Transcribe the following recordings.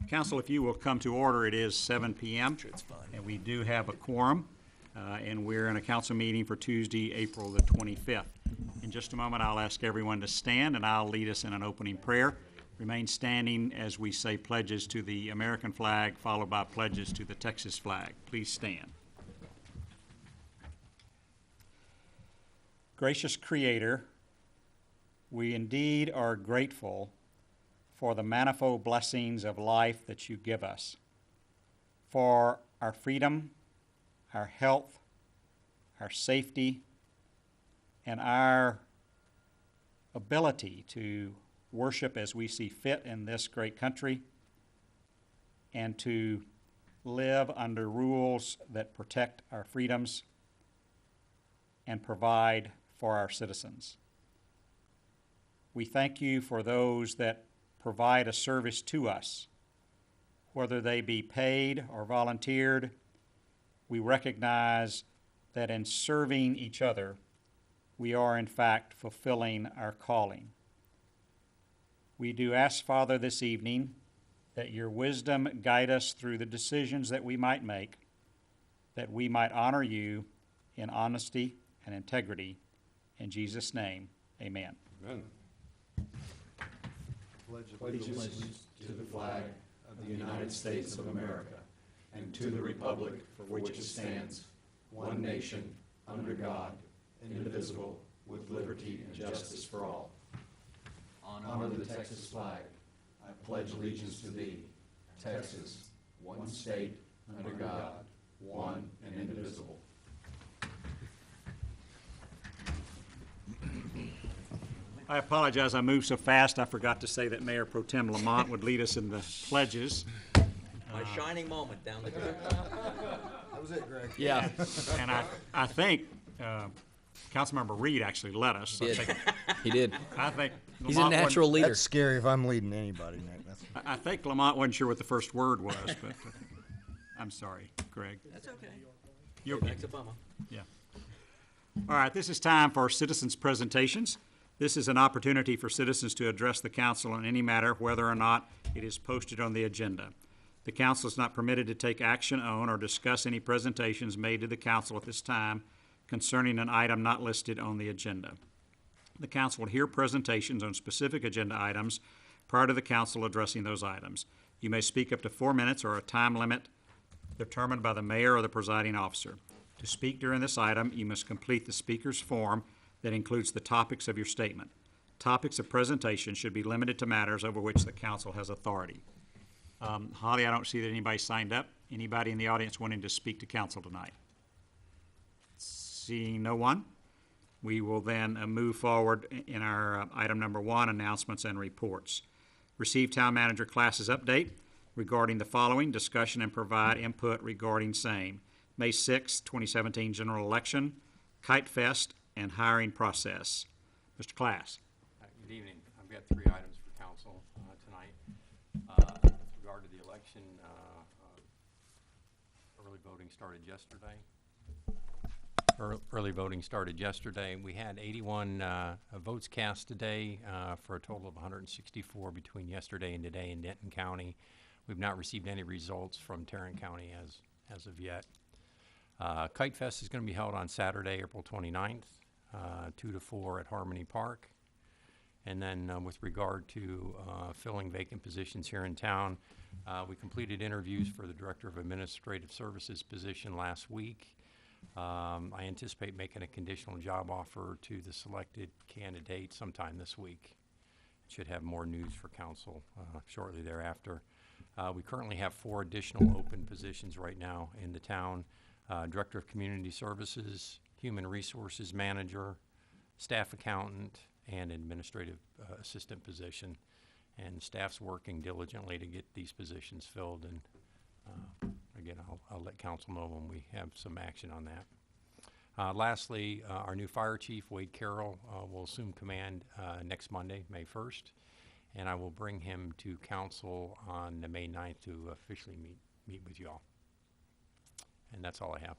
Council, if you will come to order, it is 7 p.m. And we do have a quorum, and we're in a council meeting for Tuesday, April the 25th. In just a moment, I'll ask everyone to stand, and I'll lead us in an opening prayer. Remain standing as we say pledges to the American flag, followed by pledges to the Texas flag. Please stand. Gracious Creator, we indeed are grateful for the manifold blessings of life that you give us, for our freedom, our health, our safety, and our ability to worship as we see fit in this great country, and to live under rules that protect our freedoms and provide for our citizens. We thank you for those that provide a service to us, whether they be paid or volunteered. We recognize that in serving each other, we are in fact fulfilling our calling. We do ask, Father, this evening that your wisdom guide us through the decisions that we might make, that we might honor you in honesty and integrity. In Jesus' name, amen. Amen. Pledge allegiance to the flag of the United States of America and to the republic for which it stands, one nation, under God, indivisible, with liberty and justice for all. Honor the Texas flag. I pledge allegiance to thee, Texas, one state, under God, one and indivisible. I apologize, I moved so fast I forgot to say that Mayor Pro Tem Lamont would lead us in the pledges. My shining moment down the track. That was it, Greg. Yeah. And I think Councilmember Reed actually led us. He did. He did. I think He's a Lamont natural leader. That's scary if I'm leading anybody, Nick. That's... I think Lamont wasn't sure what the first word was, but I'm sorry, Greg. That's okay. You're Next Obama. Yeah. All right, this is time for citizens' presentations. This is an opportunity for citizens to address the council on any matter, whether or not it is posted on the agenda. The council is not permitted to take action on or discuss any presentations made to the council at this time concerning an item not listed on the agenda. The council will hear presentations on specific agenda items prior to the council addressing those items. You may speak up to 4 minutes or a time limit determined by the mayor or the presiding officer. To speak during this item, you must complete the speaker's form that includes the topics of your statement. Topics of presentation should be limited to matters over which the council has authority. Holly, I don't see that anybody signed up. Anybody in the audience wanting to speak to council tonight? Seeing no one, we will then move forward in our item number 1, announcements and reports. Receive town manager classes update regarding the following: discussion and provide input regarding same. May 6, 2017 general election, Kite Fest, and hiring process. Mr. Class. Good evening. I've got 3 items for council tonight. With regard to the election, early voting started yesterday. Early voting started yesterday. We had 81 votes cast today for a total of 164 between yesterday and today in Denton County. We've not received any results from Tarrant County as of yet. Kite Fest is going to be held on Saturday, April 29th, 2 to 4 at Harmony Park. And then with regard to filling vacant positions here in town, we completed interviews for the Director of Administrative Services position last week. I anticipate making a conditional job offer to the selected candidate sometime this week. Should have more news for council shortly thereafter. We currently have 4 additional open positions right now in the town. Director of Community Services, Human Resources Manager, Staff Accountant, and Administrative Assistant position. And staff's working diligently to get these positions filled. And again, I'll let council know when we have some action on that. Lastly, our new fire chief, Wade Carroll, will assume command next Monday, May 1st. And I will bring him to council on May 9th to officially meet with you all. And that's all I have.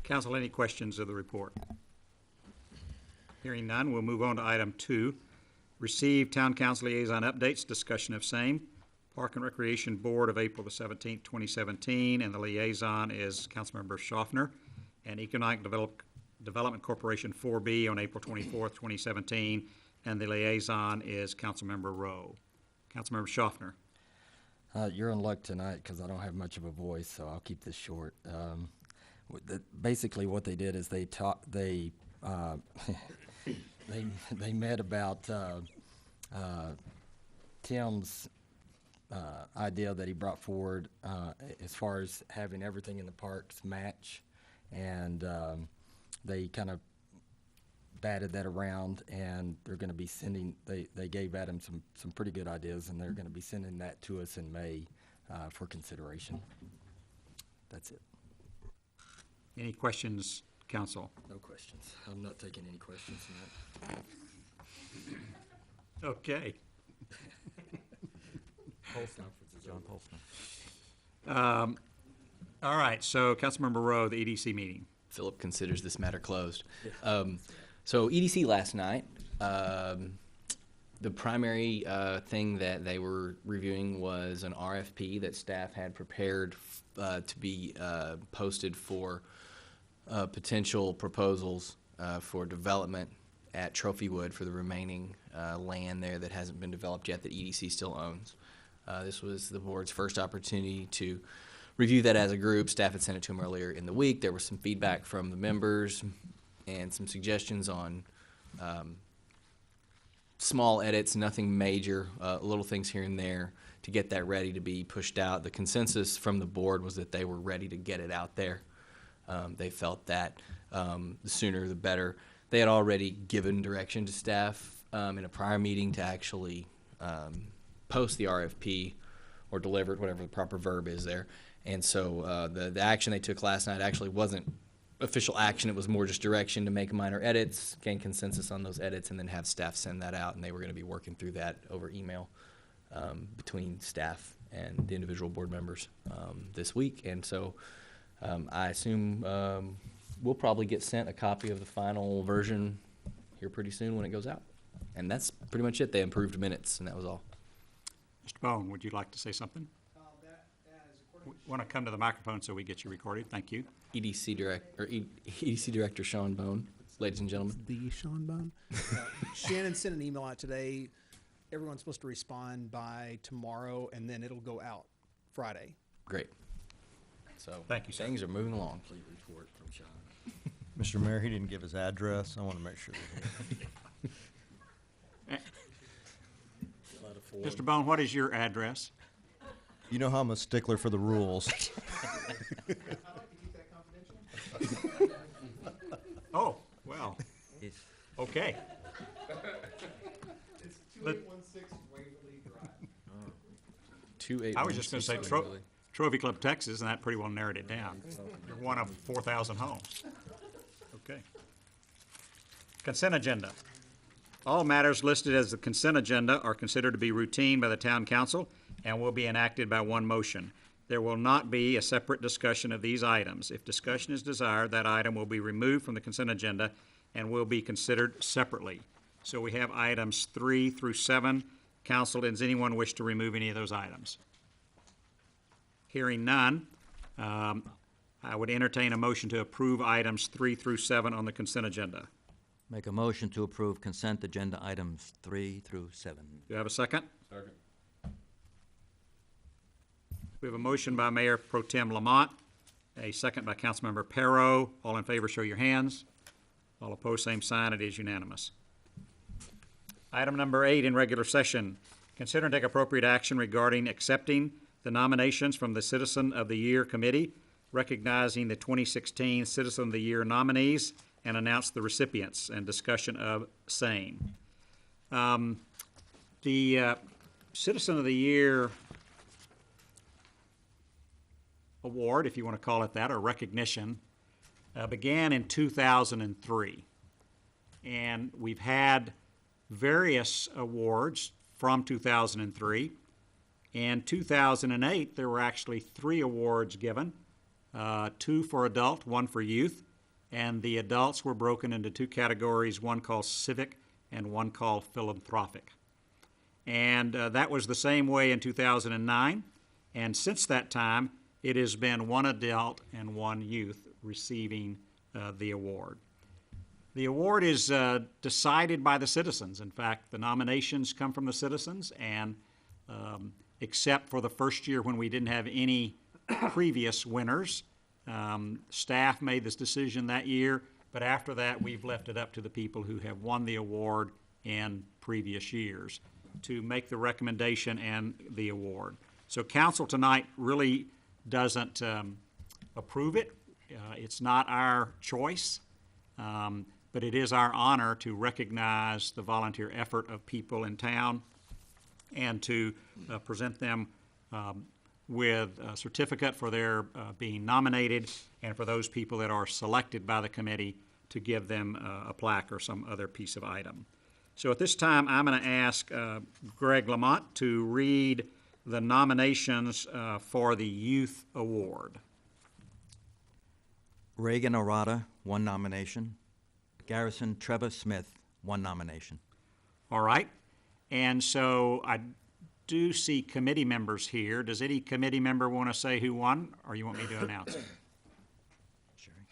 Council, any questions of the report? Hearing none, we'll move on to item 2. Receive town council liaison updates, discussion of same. Park and Recreation Board of April the 17th, 2017, and the liaison is Councilmember Schaffner. And Economic Development Corporation 4B on April 24th, 2017, and the liaison is Councilmember Rowe. Councilmember Schaffner. You're in luck tonight because I don't have much of a voice, so I'll keep this short. Basically, what they did is they they met about Tim's idea that he brought forward as far as having everything in the parks match, and they kind of batted that around, and they're going to be sending. They gave Adam some pretty good ideas, and they're going to be sending that to us in May for consideration. That's it. Any questions, council? No questions. I'm not taking any questions tonight. Okay. John Polsner. All right, so Councilmember Rowe, the EDC meeting. Philip considers this matter closed. So EDC last night, the primary thing that they were reviewing was an RFP that staff had prepared to be posted for potential proposals for development at Trophywood for the remaining land there that hasn't been developed yet that EDC still owns. This was the board's first opportunity to review that as a group. Staff had sent it to them earlier in the week. There was some feedback from the members and some suggestions on small edits, nothing major, little things here and there to get that ready to be pushed out. The consensus from the board was that they were ready to get it out there. They felt that the sooner the better. They had already given direction to staff in a prior meeting to actually post the RFP or deliver it, whatever the proper verb is there. And so the action they took last night actually wasn't official action. It was more just direction to make minor edits, gain consensus on those edits, and then have staff send that out. And they were going to be working through that over email between staff and the individual board members this week. And so I assume we'll probably get sent a copy of the final version here pretty soon when it goes out. And that's pretty much it. They improved minutes, and that was all. Mr. Bone, would you like to say something? Want to come to the microphone so we get you recorded? Thank you. EDC Director Sean Bone, ladies and gentlemen. The Sean Bone. Shannon sent an email out today. Everyone's supposed to respond by tomorrow, and then it'll go out Friday. Great. So Thank you, sir. things are moving along. Complete report from Sean. Mr. Mayor, he didn't give his address. I want to make sure that Mr. Bone, what is your address? you know how I'm a stickler for the rules. Oh, well, It's okay. It's 2816 Waverly Drive. 2816 I was just going to say Trophy Club, Texas, and that pretty well narrowed it down. You're one of 4,000 homes. Okay. Consent agenda. All matters listed as the consent agenda are considered to be routine by the town council and will be enacted by one motion. There will not be a separate discussion of these items. If discussion is desired, that item will be removed from the consent agenda and will be considered separately. So we have items 3 through 7. Council, does anyone wish to remove any of those items? Hearing none, I would entertain a motion to approve items 3 through 7 on the consent agenda. make a motion to approve consent agenda items 3 through 7. Do you have a second? Second. We have a motion by Mayor Pro Tem Lamont, a second by Councilmember Perro. All in favor, show your hands. All opposed, same sign. It is unanimous. Item number 8 in regular session. Consider and take appropriate action regarding accepting the nominations from the Citizen of the Year Committee, recognizing the 2016 Citizen of the Year nominees, and announce the recipients and discussion of same. The Citizen of the Year Award, if you want to call it that, or recognition, began in 2003. And we've had various awards from 2003. In 2008, there were actually 3 awards given, 2 for adult, 1 for youth, and the adults were broken into 2 categories, one called civic and one called philanthropic. And that was the same way in 2009. And since that time, it has been one adult and one youth receiving the award. The award is decided by the citizens. In fact, the nominations come from the citizens, and except for the first year when we didn't have any previous winners, staff made this decision that year, but after that, we've left it up to the people who have won the award in previous years to make the recommendation and the award. So council tonight really doesn't approve it. It's not our choice, but it is our honor to recognize the volunteer effort of people in town and to present them with a certificate for their being nominated, and for those people that are selected by the committee to give them a plaque or some other piece of item. So at this time, I'm going to ask Greg Lamont to read the nominations for the Youth Award. Reagan Arata, 1 nomination. Garrison Trevor Smith, 1 nomination. All right. And so I do see committee members here. Does any committee member want to say who won, or you want me to announce it?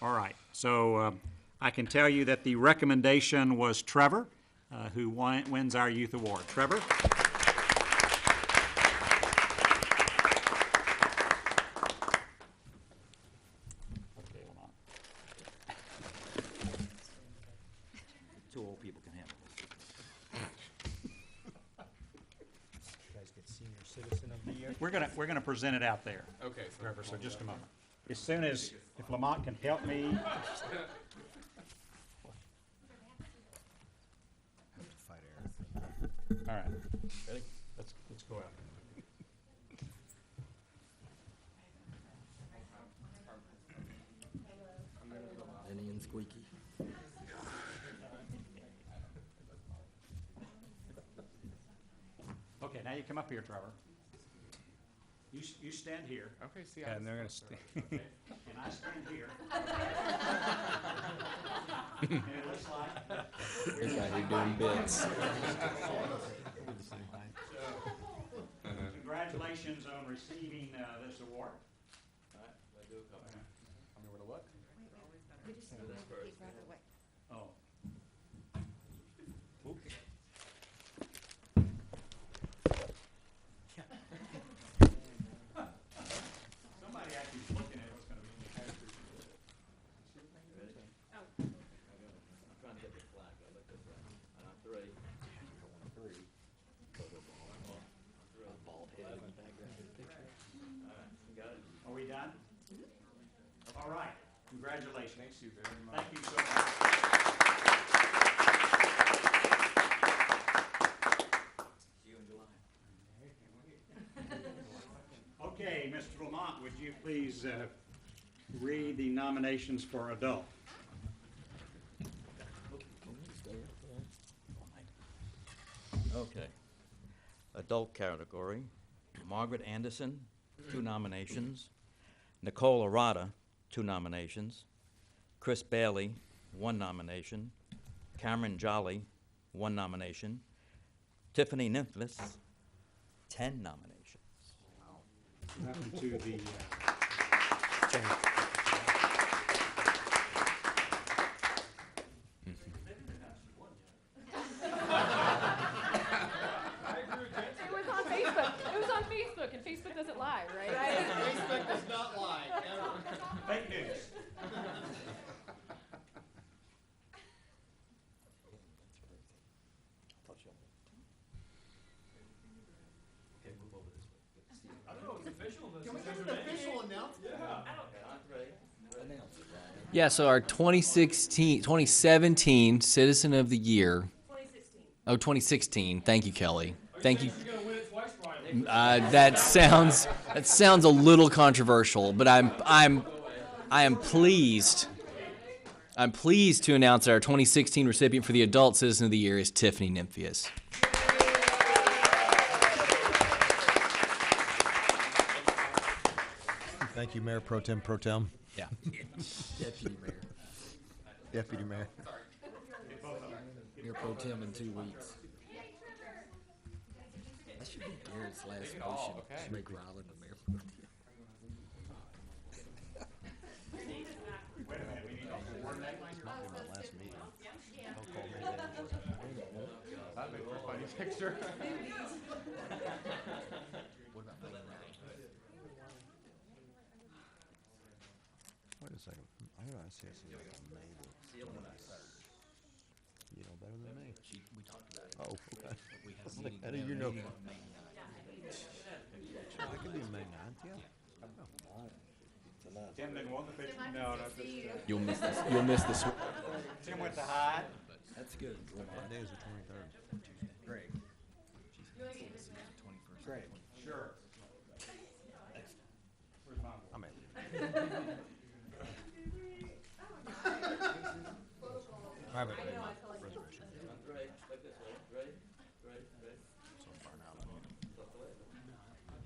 All right. So I can tell you that the recommendation was Trevor, who wins our Youth Award. Trevor? Okay, hold on. Two old people can handle this. You guys get Senior Citizen of the Year. We're gonna present it out there. Okay. Trevor, so just a moment. As soon as, if Lamont can help me. All right. Ready? Let's go out. Denny and Squeaky. Okay, now you come up here, Trevor. You stand here. Okay, see, And they're gonna stay. And I stand here. And it looks like. This guy here doing bits. Congratulations on receiving this award. Tell me where to look. Oh. Oops. Somebody actually is looking at what's going to be in the paper. I'm trying to get the flag. I looked at that. And on 3. Bald head in the background of the picture. All right, you got it. Are we done? All right. Congratulations. Thank you very much. Thank you so much. See you in July. Okay, Mr. Lamont, would you please read the nominations for adult? Okay. Adult category, Margaret Anderson, 2 nominations. Nicole Arata, 2 nominations. Chris Bailey, 1 nomination. Cameron Jolly, 1 nomination. Tiffany Nymphless, 10 nominations. What happened to the, It was on Facebook. It was on Facebook, and Facebook doesn't lie, right? Facebook does not lie, ever. fake news. Official announcement. Yeah, so our 2017 Citizen of the Year. 2016. Oh, 2016. Thank you, Kelly. Thank you. That sounds a little controversial, but I am pleased. I'm pleased to announce that our 2016 recipient for the Adult Citizen of the Year is Tiffany Nymphius. Thank you, Mayor Pro Tem. Yeah. Deputy Mayor. Deputy Mayor. Mayor Pro Tem in 2 weeks. That should be Garrett's last motion to make Ryland the mayor pro tem. Wait a second. I gotta say something about May the 23rd. You know better than me. We talked about it. Oh, okay. We have a Like, meeting, how do we have you a know? meeting on May 9th. I could do May 9th, yeah. Tim didn't want the picture. No, no. You'll miss this. You'll miss this. Tim went to hide. That's good. What day is the 23rd? Greg. Greg. Sure. I'm in. I haven't made my reservation yet.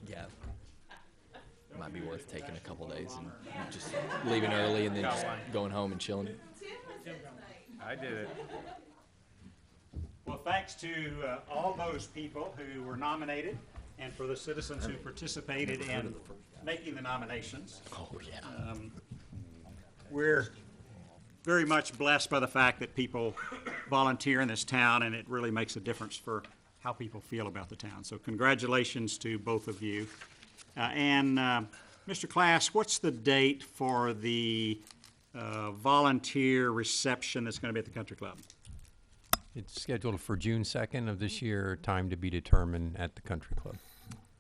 Yeah. Might be worth taking a couple days and just leaving early and then just going home and chilling. I did it. Well, thanks to all those people who were nominated and for the citizens who participated in making the nominations. Oh, yeah. We're very much blessed by the fact that people volunteer in this town, and it really makes a difference for how people feel about the town. So congratulations to both of you. Mr. Class, what's the date for the volunteer reception that's going to be at the Country Club? It's scheduled for June 2nd of this year, time to be determined at the Country Club.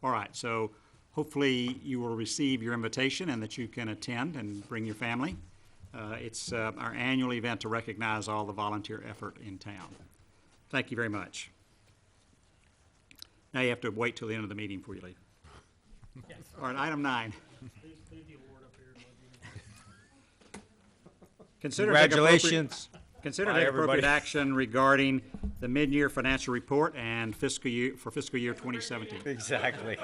All right, so hopefully you will receive your invitation and that you can attend and bring your family. It's our annual event to recognize all the volunteer effort in town. Thank you very much. Now you have to wait till the end of the meeting before you leave. All right, item 9. Congratulations. Consider Bye, take appropriate everybody. action regarding the mid-year financial report and fiscal year 2017. Exactly.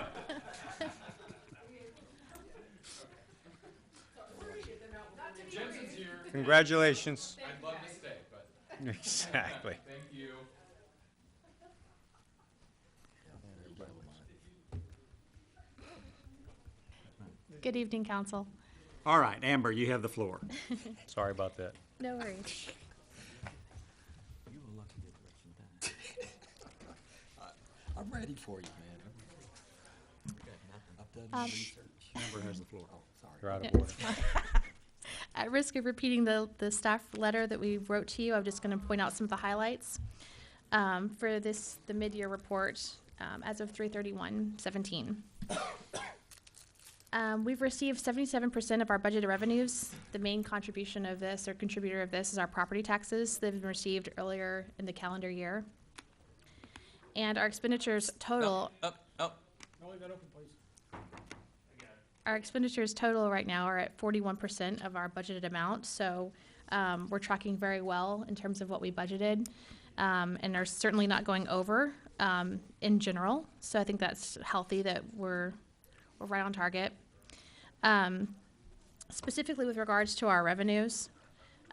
Congratulations. I'd love to stay, but Exactly. thank you. Good evening, council. All right, Amber, you have the floor. Sorry about that. No worries. You were lucky to get election time. I'm ready for you, man. I've done research. Amber has the floor. You're out Yeah, of order. it's fine. At risk of repeating the staff letter that we wrote to you, I'm just going to point out some of the highlights for the mid-year report as of 3/31/17. We've received 77% of our budgeted revenues. The main contribution of this, or contributor of this, is our property taxes that have been received earlier in the calendar year. And our expenditures total. Our expenditures total right now are at 41% of our budgeted amount, so we're tracking very well in terms of what we budgeted, and are certainly not going over in general. So I think that's healthy that we're right on target. Specifically with regards to our revenues,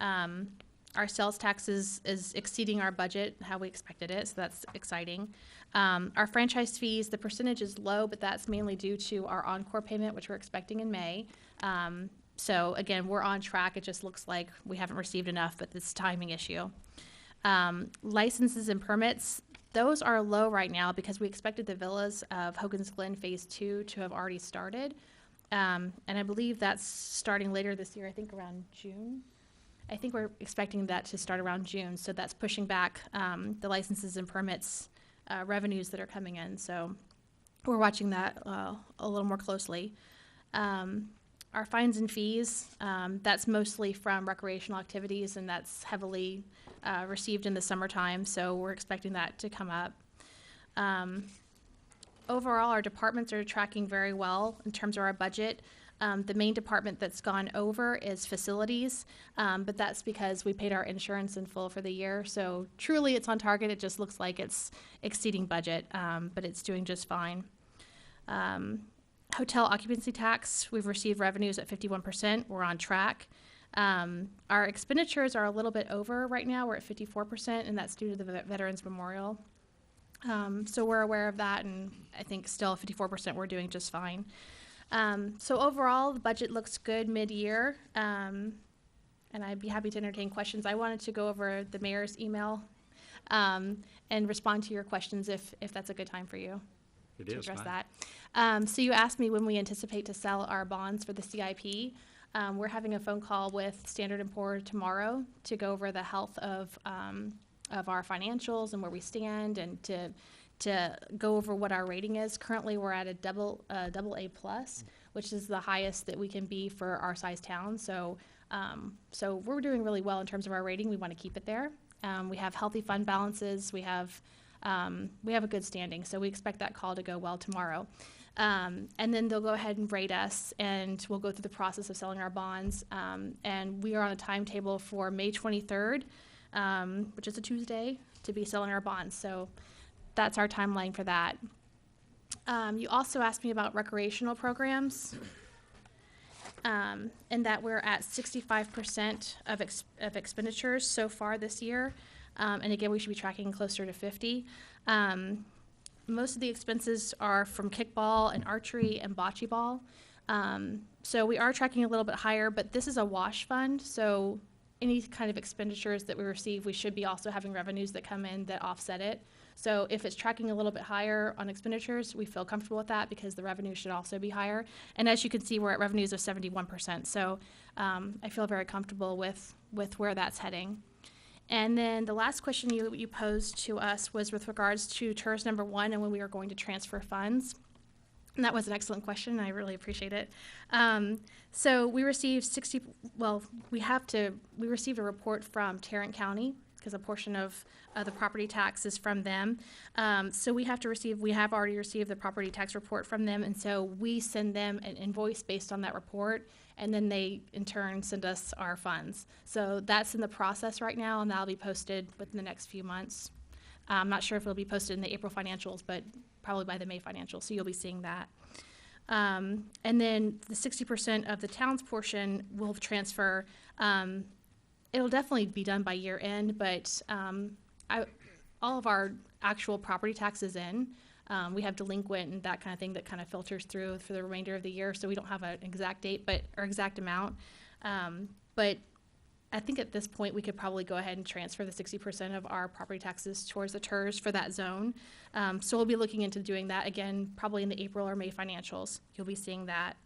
our sales taxes is exceeding our budget, how we expected it, so that's exciting. Our franchise fees, the percentage is low, but that's mainly due to our encore payment, which we're expecting in May. So again, we're on track. It just looks like we haven't received enough, but it's a timing issue. Licenses and permits, those are low right now because we expected the villas of Hogan's Glen Phase 2 to have already started. And I believe that's starting later this year, I think around June. I think we're expecting that to start around June, so that's pushing back the licenses and permits revenues that are coming in. So we're watching that a little more closely. Our fines and fees, that's mostly from recreational activities, and that's heavily received in the summertime, so we're expecting that to come up. Overall, our departments are tracking very well in terms of our budget. The main department that's gone over is facilities, but that's because we paid our insurance in full for the year. So truly it's on target. It just looks like it's exceeding budget, but it's doing just fine. Hotel occupancy tax, we've received revenues at 51%. We're on track. Our expenditures are a little bit over right now. We're at 54%, and that's due to the Veterans Memorial. So we're aware of that, and I think still 54% we're doing just fine. So overall, the budget looks good mid-year, and I'd be happy to entertain questions. I wanted to go over the mayor's email and respond to your questions if that's a good time for you It to is address fine. that. So you asked me when we anticipate to sell our bonds for the CIP. We're having a phone call with Standard & Poor's tomorrow to go over the health of our financials and where we stand, and to go over what our rating is. Currently, we're at a double A plus, which is the highest that we can be for our size town. So we're doing really well in terms of our rating. We want to keep it there. We have healthy fund balances. We have a good standing. So we expect that call to go well tomorrow. And then they'll go ahead and rate us, and we'll go through the process of selling our bonds. And we are on a timetable for May 23rd, which is a Tuesday, to be selling our bonds. So that's our timeline for that. You also asked me about recreational programs, and that we're at 65% of expenditures so far this year. And again, we should be tracking closer to 50. Most of the expenses are from kickball and archery and bocce ball. So we are tracking a little bit higher, but this is a wash fund. So any kind of expenditures that we receive, we should be also having revenues that come in that offset it. So if it's tracking a little bit higher on expenditures, we feel comfortable with that because the revenue should also be higher. And as you can see, we're at revenues of 71%. So I feel very comfortable with where that's heading. And then the last question you posed to us was with regards to TERS number 1 and when we are going to transfer funds. And that was an excellent question. I really appreciate it. So we received we received a report from Tarrant County because a portion of the property tax is from them. So we have already received the property tax report from them. And so we send them an invoice based on that report, and then they in turn send us our funds. So that's in the process right now, and that'll be posted within the next few months. I'm not sure if it'll be posted in the April financials, but probably by the May financials, so you'll be seeing that. And then the 60% of the town's portion will transfer. It'll definitely be done by year end, but all of our actual property taxes in. We have delinquent and that kind of thing that kind of filters through for the remainder of the year, so we don't have an exact date or exact amount. But I think at this point we could probably go ahead and transfer the 60% of our property taxes towards the TERS for that zone. So we'll be looking into doing that again, probably in the April or May financials. You'll be seeing that.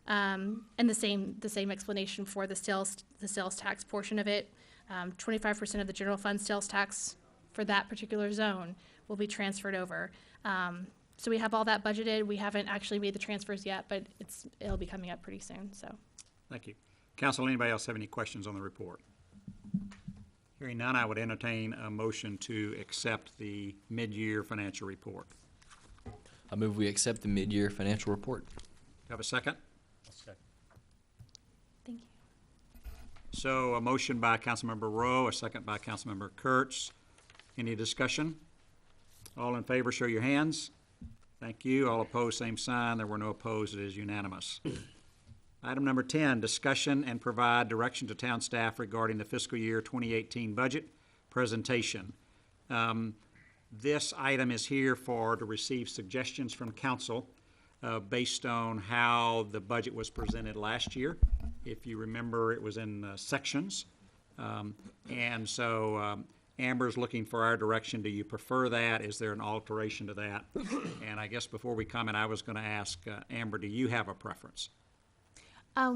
And the same explanation for the sales tax portion of it. 25% of the general fund sales tax for that particular zone will be transferred over. So we have all that budgeted. We haven't actually made the transfers yet, but it'll be coming up pretty soon. So, Thank you. Council, anybody else have any questions on the report? Hearing none, I would entertain a motion to accept the mid-year financial report. I move we accept the mid-year financial report. Have a second? thank you. So a motion by Councilmember Rowe, a second by Councilmember Kurtz. Any discussion? All in favor, show your hands. Thank you. All opposed, same sign. There were no opposed. It is unanimous. Item number 10, discussion and provide direction to town staff regarding the fiscal year 2018 budget presentation. This item is here to receive suggestions from council based on how the budget was presented last year. If you remember, it was in sections. And so Amber's looking for our direction. Do you prefer that? Is there an alteration to that? And I guess before we comment, I was going to ask Amber, do you have a preference?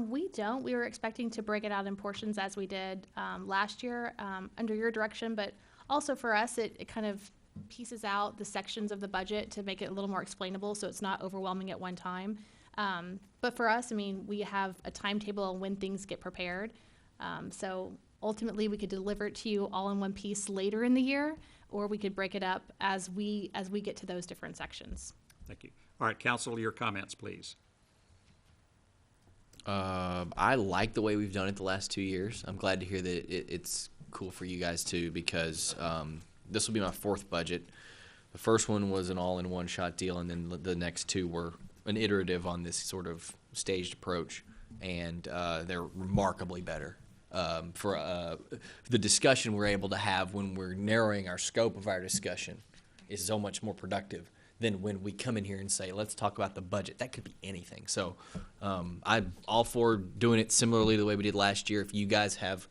We don't. We were expecting to break it out in portions as we did last year under your direction, but also for us, it kind of pieces out the sections of the budget to make it a little more explainable so it's not overwhelming at one time. But for us, I mean, we have a timetable on when things get prepared. So ultimately, we could deliver it to you all in one piece later in the year, or we could break it up as we get to those different sections. Thank you. All right, council, your comments, please. I like the way we've done it the last 2 years. I'm glad to hear that it's cool for you guys too, because this will be my fourth budget. The first one was an all-in-one shot deal, and then the next two were an iterative on this sort of staged approach, and they're remarkably better. For the discussion we're able to have when we're narrowing our scope of our discussion is so much more productive than when we come in here and say, let's talk about the budget. That could be anything. So I'm all for doing it similarly to the way we did last year. If you guys have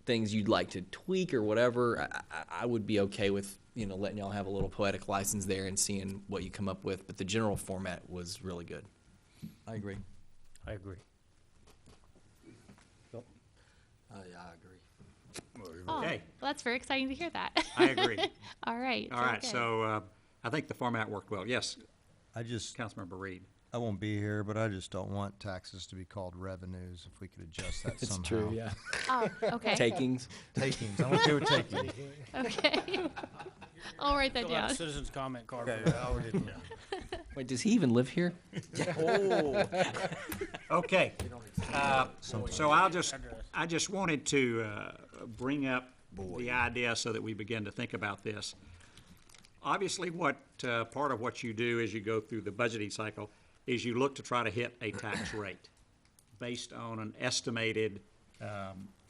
things you'd like to tweak or whatever, I would be okay with, letting y'all have a little poetic license there and seeing what you come up with. But the general format was really good. I agree. I agree. Yeah, I agree. Oh, Okay. well, that's very exciting to hear that. I agree. All right. All very right, good. so I think the format worked well. Yes, I just, Councilmember Reed. I won't be here, but I just don't want taxes to be called revenues. If we could adjust that It's somehow. true, yeah. Oh, okay. Takings. Takings. I'm okay with takings. Okay. I'll write that down. Citizens comment card for that. Wait, does he even live here? Okay. So I just wanted to bring up the idea so that we begin to think about this. Obviously, what part of what you do as you go through the budgeting cycle is you look to try to hit a tax rate based on an estimated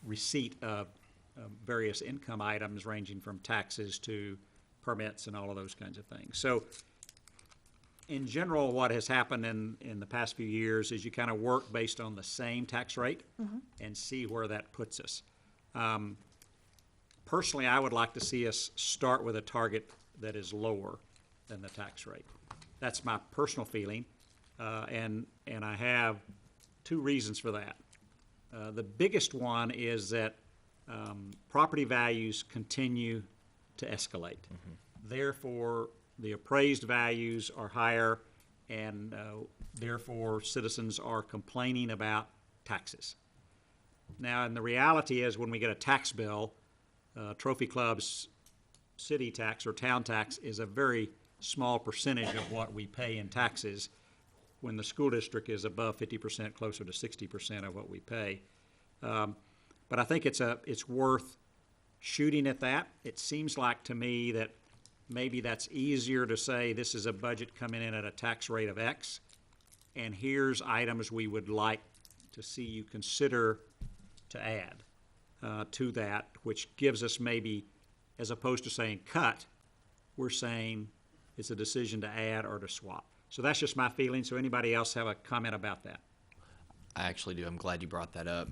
receipt of various income items ranging from taxes to permits and all of those kinds of things. So in general, what has happened in the past few years is you kind of work based on the same tax rate and see where that puts us. Personally, I would like to see us start with a target that is lower than the tax rate. That's my personal feeling, and I have two reasons for that. The biggest one is that property values continue to escalate. Therefore, the appraised values are higher, and therefore citizens are complaining about taxes. Now, and the reality is when we get a tax bill, Trophy Club's city tax or town tax is a very small percentage of what we pay in taxes, when the school district is above 50%, closer to 60% of what we pay. But I think it's worth shooting at that. It seems like to me that maybe that's easier to say this is a budget coming in at a tax rate of X, and here's items we would like to see you consider to add to that, which gives us maybe, as opposed to saying cut, we're saying it's a decision to add or to swap. So that's just my feeling. So anybody else have a comment about that? I actually do. I'm glad you brought that up.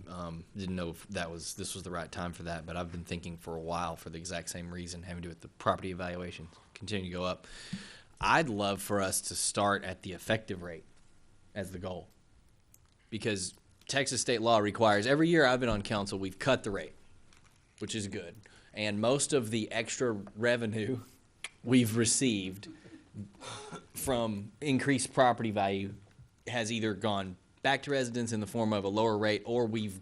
Didn't know if this was the right time for that, but I've been thinking for a while for the exact same reason, having to do with the property evaluations continue to go up. I'd love for us to start at the effective rate as the goal, because Texas state law requires, every year I've been on council, we've cut the rate, which is good. And most of the extra revenue we've received from increased property value has either gone back to residents in the form of a lower rate, or we've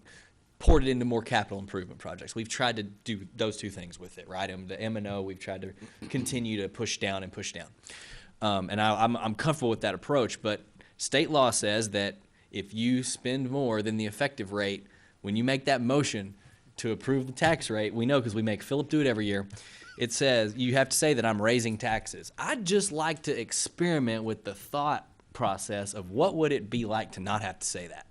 poured it into more capital improvement projects. We've tried to do those two things with it, right? And the M&O, we've tried to continue to push down and push down. And I'm comfortable with that approach, but state law says that if you spend more than the effective rate, when you make that motion to approve the tax rate, we know because we make Philip do it every year, it says you have to say that I'm raising taxes. I'd just like to experiment with the thought process of what would it be like to not have to say that.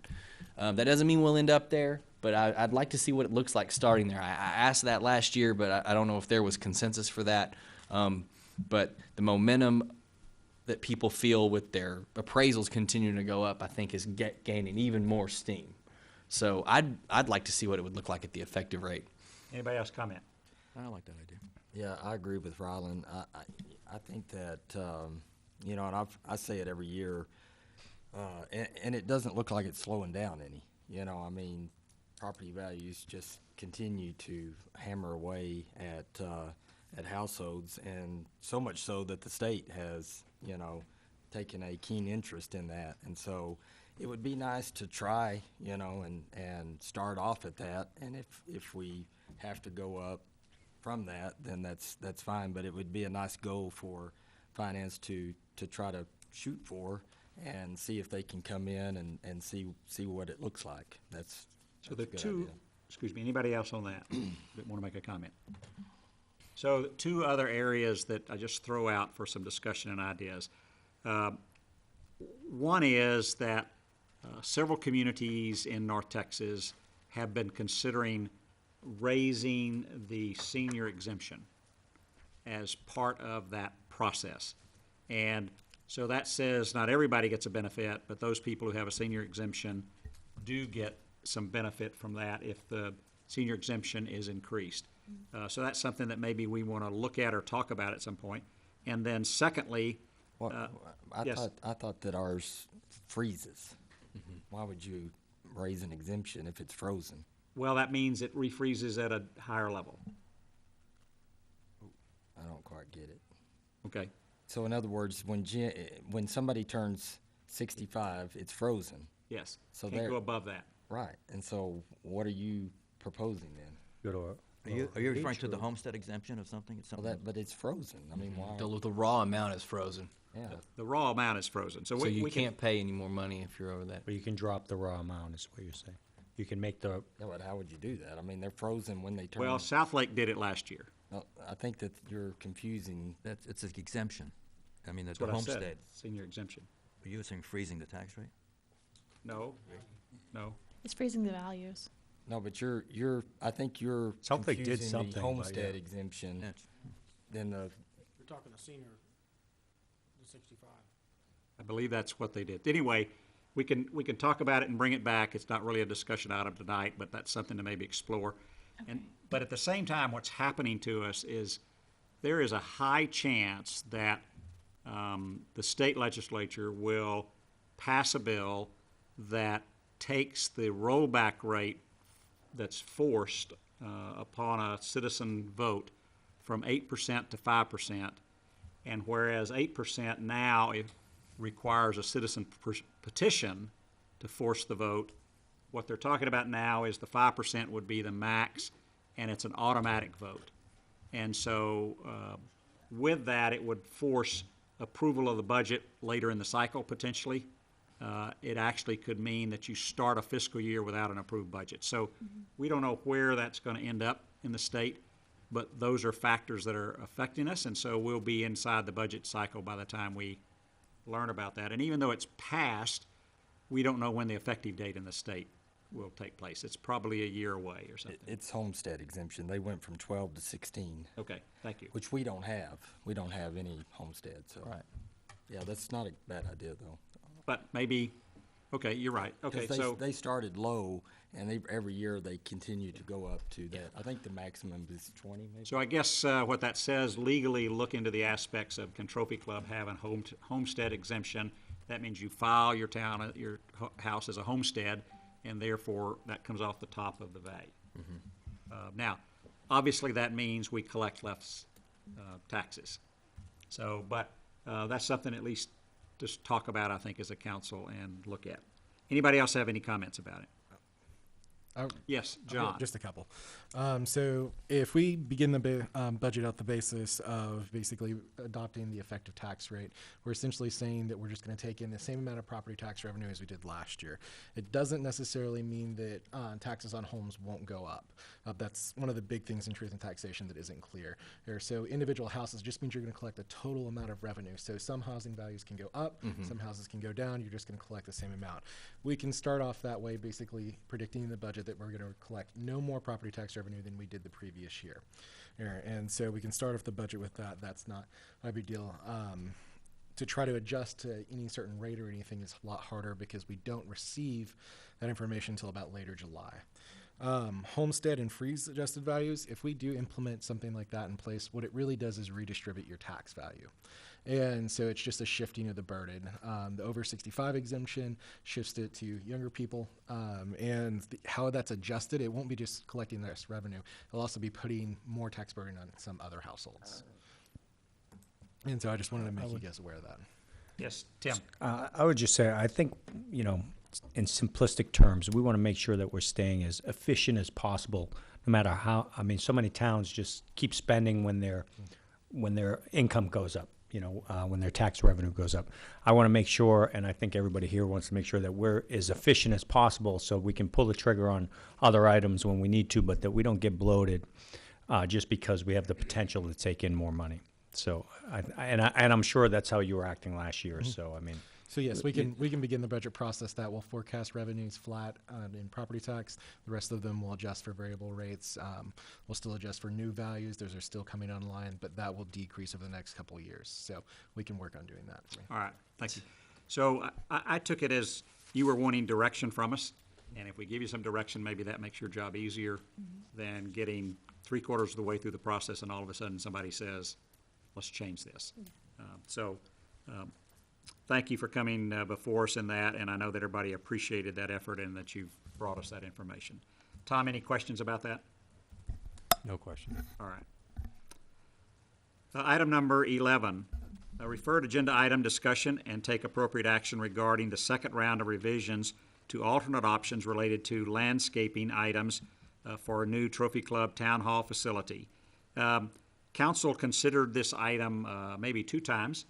That doesn't mean we'll end up there, but I'd like to see what it looks like starting there. I asked that last year, but I don't know if there was consensus for that. But the momentum that people feel with their appraisals continuing to go up, I think is gaining even more steam. So I'd like to see what it would look like at the effective rate. Anybody else comment? I like that idea. Yeah, I agree with Ryland. I think that, and I say it every year, and it doesn't look like it's slowing down any. Property values just continue to hammer away at households, and so much so that the state has, taken a keen interest in that. And so it would be nice to try, and start off at that. And if we have to go up from that, then that's fine. But it would be a nice goal for finance to try to shoot for and see if they can come in and see what it looks like. That's So the a good two, idea. excuse me, anybody else on that that want to make a comment? So the two other areas that I just throw out for some discussion and ideas. One is that several communities in North Texas have been considering raising the senior exemption as part of that process. And so that says not everybody gets a benefit, but those people who have a senior exemption do get some benefit from that if the senior exemption is increased. So that's something that maybe we want to look at or talk about at some point. And then secondly, Well, yes. I thought that ours freezes. Why would you raise an exemption if it's frozen? well, that means it refreezes at a higher level. I don't quite get it. Okay. So in other words, when somebody turns 65, it's frozen. Yes. So Can't there- go above that. Right. And so what are you proposing then? Go to Are you referring to the homestead exemption of something? It's Well, something. but it's frozen. I mean, why? The raw amount is frozen, Yeah. The raw amount is frozen. So so you we can, can't pay any more money if you're over that. But you can drop the raw amount, is what you're saying. You can make the, Yeah, but how would you do that? I mean, they're frozen when they turn. well, Southlake did it last year. No, I think that you're confusing. It's an exemption. I mean, That's the what I homestead. said, senior exemption. Are you saying freezing the tax rate? No, no. It's freezing the values. No, but I think you're Southlake did confusing something, the but homestead yeah. exemption That's- than the. You're talking the senior, the 65. I believe that's what they did. Anyway, we can talk about it and bring it back. It's not really a discussion item tonight, but that's something to maybe explore. But at the same time, what's happening to us is there is a high chance that the state legislature will pass a bill that takes the rollback rate that's forced upon a citizen vote from 8% to 5%. And whereas 8% now requires a citizen petition to force the vote, what they're talking about now is the 5% would be the max, and it's an automatic vote. And so with that, it would force approval of the budget later in the cycle potentially. It actually could mean that you start a fiscal year without an approved budget. So we don't know where that's going to end up in the state, but those are factors that are affecting us, and so we'll be inside the budget cycle by the time we learn about that. And even though it's passed, we don't know when the effective date in the state will take place. It's probably a year away or something. It's homestead exemption. They went from 12 to 16, Okay, thank you. which we don't have. We don't have any homestead, so. Right. Yeah, that's not a bad idea, though. But maybe, okay, you're right. Okay, 'Cause so, they started low, and every year they continue to go up to that. I think the maximum is 20, maybe? so I guess what that says, legally look into the aspects of can Trophy Club have a homestead exemption. That means you file your house as a homestead, and therefore that comes off the top of the value. Now, obviously that means we collect less taxes. So, but that's something at least just talk about, I think, as a council and look at. Anybody else have any comments about it? Yes, John. Just a couple. So if we begin the budget out the basis of basically adopting the effective tax rate, we're essentially saying that we're just going to take in the same amount of property tax revenue as we did last year. It doesn't necessarily mean that taxes on homes won't go up. That's one of the big things in truth and taxation that isn't clear. So individual houses just means you're going to collect a total amount of revenue. So some housing values can go up, some houses can go down. You're just going to collect the same amount. We can start off that way, basically predicting in the budget that we're going to collect no more property tax revenue than we did the previous year. And so we can start off the budget with that. That's not a big deal. To try to adjust to any certain rate or anything is a lot harder because we don't receive that information until about later July. Homestead and freeze adjusted values, if we do implement something like that in place, what it really does is redistribute your tax value. And so it's just a shifting of the burden. The over 65 exemption shifts it to younger people. And how that's adjusted, it won't be just collecting less revenue. It'll also be putting more tax burden on some other households. And so I just wanted to make you guys aware of that. Yes, Tim. I would just say, I think, in simplistic terms, we want to make sure that we're staying as efficient as possible, no matter how, so many towns just keep spending when their income goes up, when their tax revenue goes up. I want to make sure, and I think everybody here wants to make sure that we're as efficient as possible so we can pull the trigger on other items when we need to, but that we don't get bloated just because we have the potential to take in more money. So, I'm sure that's how you were acting last year. So, So yes, we can begin the budget process. That will forecast revenues flat in property tax. The rest of them will adjust for variable rates. We'll still adjust for new values. Those are still coming online, but that will decrease over the next couple of years. So we can work on doing that. All right, thank you. So I took it as you were wanting direction from us, and if we give you some direction, maybe that makes your job easier than getting 3/4 of the way through the process and all of a sudden somebody says, let's change this. Thank you for coming before us in that, and I know that everybody appreciated that effort and that you've brought us that information. Tom, any questions about that? No question. All right. Item number 11, referred agenda item discussion and take appropriate action regarding the second round of revisions to alternate options related to landscaping items for a new Trophy Club Town Hall facility. Council considered this item maybe 2 times.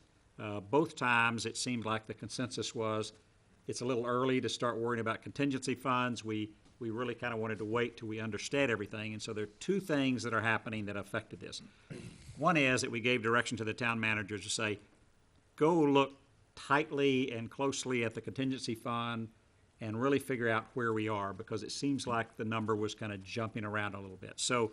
Both times it seemed like the consensus was it's a little early to start worrying about contingency funds. We really kind of wanted to wait till we understand everything, and so there are 2 things that are happening that affected this. One is that we gave direction to the town managers to say, go look tightly and closely at the contingency fund and really figure out where we are, because it seems like the number was kind of jumping around a little bit. So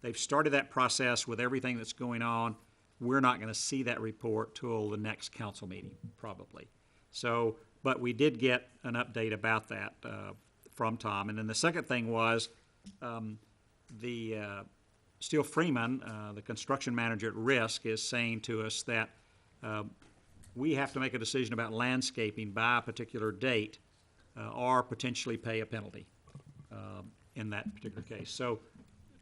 they've started that process with everything that's going on. We're not going to see that report till the next council meeting, probably. So, but we did get an update about that from Tom. And then the second thing was Steele Freeman, the construction manager at Risk, is saying to us that we have to make a decision about landscaping by a particular date or potentially pay a penalty in that particular case. So,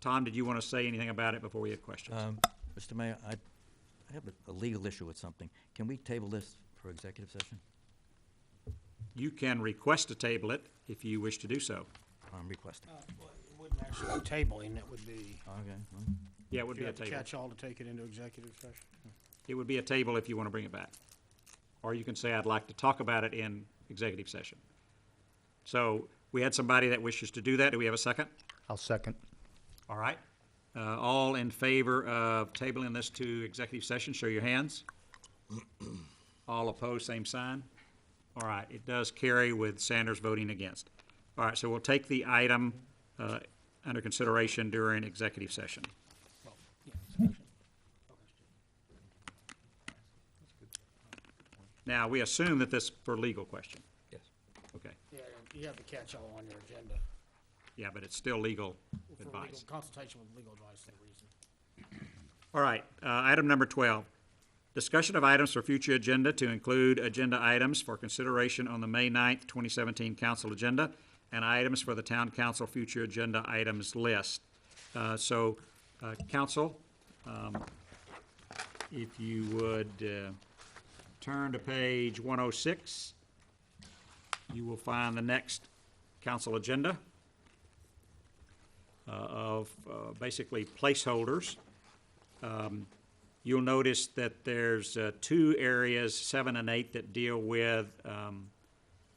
Tom, did you want to say anything about it before we had questions? Mr. Mayor, I have a legal issue with something. Can we table this for executive session? You can request to table it if you wish to do so. I'm requesting. Well, it wouldn't actually be tabling, it would be, Okay. Well, Yeah, it would you be a have to table. catch all to take it into executive session. It would be a table if you want to bring it back. Or you can say, I'd like to talk about it in executive session. So we had somebody that wishes to do that. Do we have a second? I'll second. All right. All in favor of tabling this to executive session, show your hands. All opposed, same sign. All right, it does carry with Sanders voting against. All right, so we'll take the item under consideration during executive session. Well, yeah, discussion. Now, we assume that this for legal question. yes. Okay. Yeah, you have the catch-all on your agenda. Yeah, but it's still legal For legal, advice. consultation with legal advice is the reason. All right, item number 12. Discussion of items for future agenda to include agenda items for consideration on the May 9th, 2017 council agenda and items for the town council future agenda items list. Council, if you would turn to page 106, you will find the next council agenda of basically placeholders. You'll notice that there's 2 areas, 7 and 8, that deal with,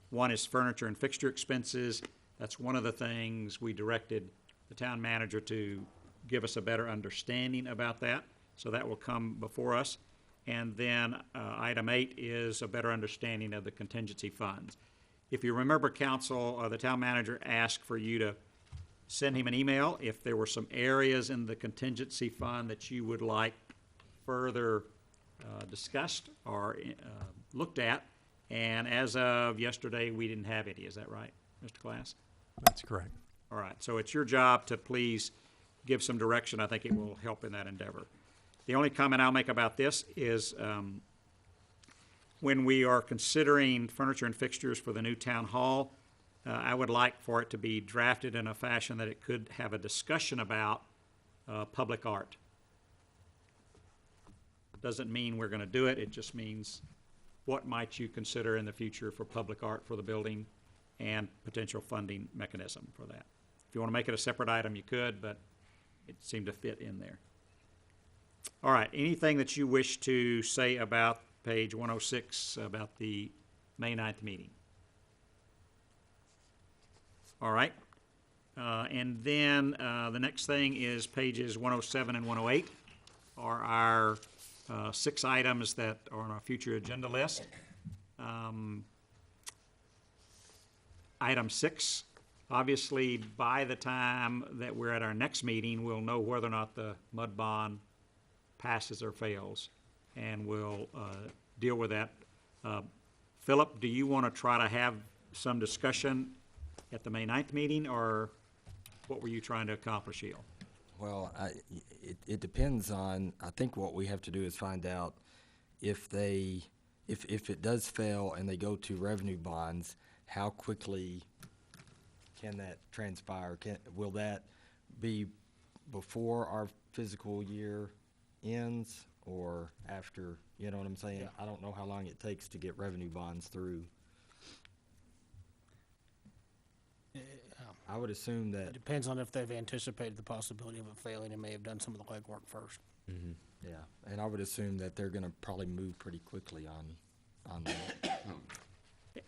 one is furniture and fixture expenses. That's one of the things we directed the town manager to give us a better understanding about that. So that will come before us. And then item 8 is a better understanding of the contingency funds. If you remember, council, the town manager asked for you to send him an email if there were some areas in the contingency fund that you would like further discussed or looked at. And as of yesterday, we didn't have any. Is that right, Mr. Glass? That's correct. All right. So it's your job to please give some direction. I think it will help in that endeavor. The only comment I'll make about this is when we are considering furniture and fixtures for the new town hall, I would like for it to be drafted in a fashion that it could have a discussion about public art. Doesn't mean we're going to do it. It just means what might you consider in the future for public art for the building and potential funding mechanism for that. If you want to make it a separate item, you could, but it seemed to fit in there. All right, anything that you wish to say about page 106 about the May 9th meeting? All right, and then the next thing is pages 107 and 108 are our 6 items that are on our future agenda list. Item 6, obviously, by the time that we're at our next meeting, we'll know whether or not the mud bond passes or fails, and we'll deal with that. Philip, do you want to try to have some discussion at the May 9th meeting, or what were you trying to accomplish, Sheila? Well, it depends on, I think what we have to do is find out if it does fail and they go to revenue bonds, how quickly can that transpire? Will that be before our fiscal year ends or after? You know what I'm saying? Yeah. I don't know how long it takes to get revenue bonds through. I would assume It that, depends on if they've anticipated the possibility of it failing and may have done some of the legwork first. yeah, and I would assume that they're gonna probably move pretty quickly on that.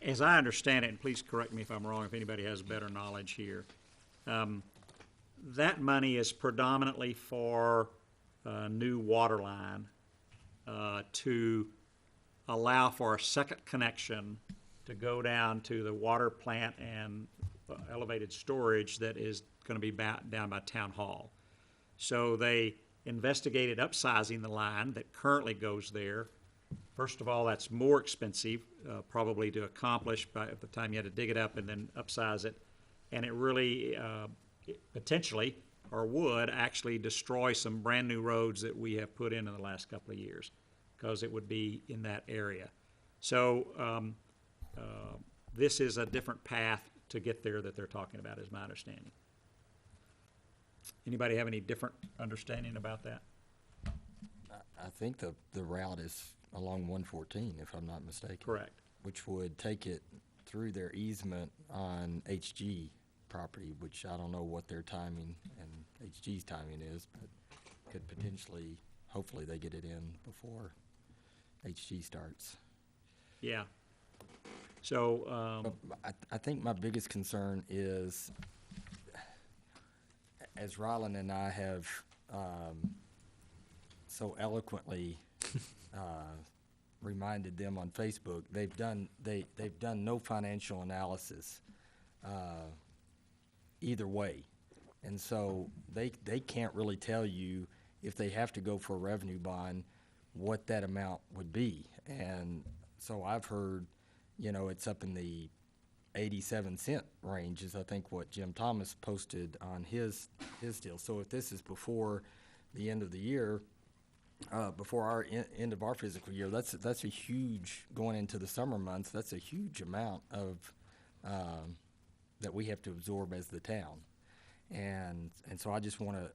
As I understand it, and please correct me if I'm wrong, if anybody has better knowledge here, that money is predominantly for a new water line to allow for a second connection to go down to the water plant and elevated storage that is going to be down by Town Hall. So they investigated upsizing the line that currently goes there. First of all, that's more expensive, probably to accomplish by the time you had to dig it up and then upsize it. And it really potentially, or would actually destroy some brand-new roads that we have put in the last couple of years, because it would be in that area. So this is a different path to get there that they're talking about, is my understanding. Anybody have any different understanding about that? I think the route is along 114, if I'm not mistaken. Correct. Which would take it through their easement on HG property, which I don't know what their timing and HG's timing is, but could potentially, hopefully they get it in before HG starts. Yeah. So, I think my biggest concern is, as Ryland and I have so eloquently reminded them on Facebook, they've done no financial analysis either way, and so they can't really tell you if they have to go for a revenue bond what that amount would be. And so I've heard, it's up in the 87-cent range is I think what Jim Thomas posted on his deal. So if this is before the end of the year, before our end of our fiscal year, that's a huge, going into the summer months, that's a huge amount of that we have to absorb as the town. And so I just want to,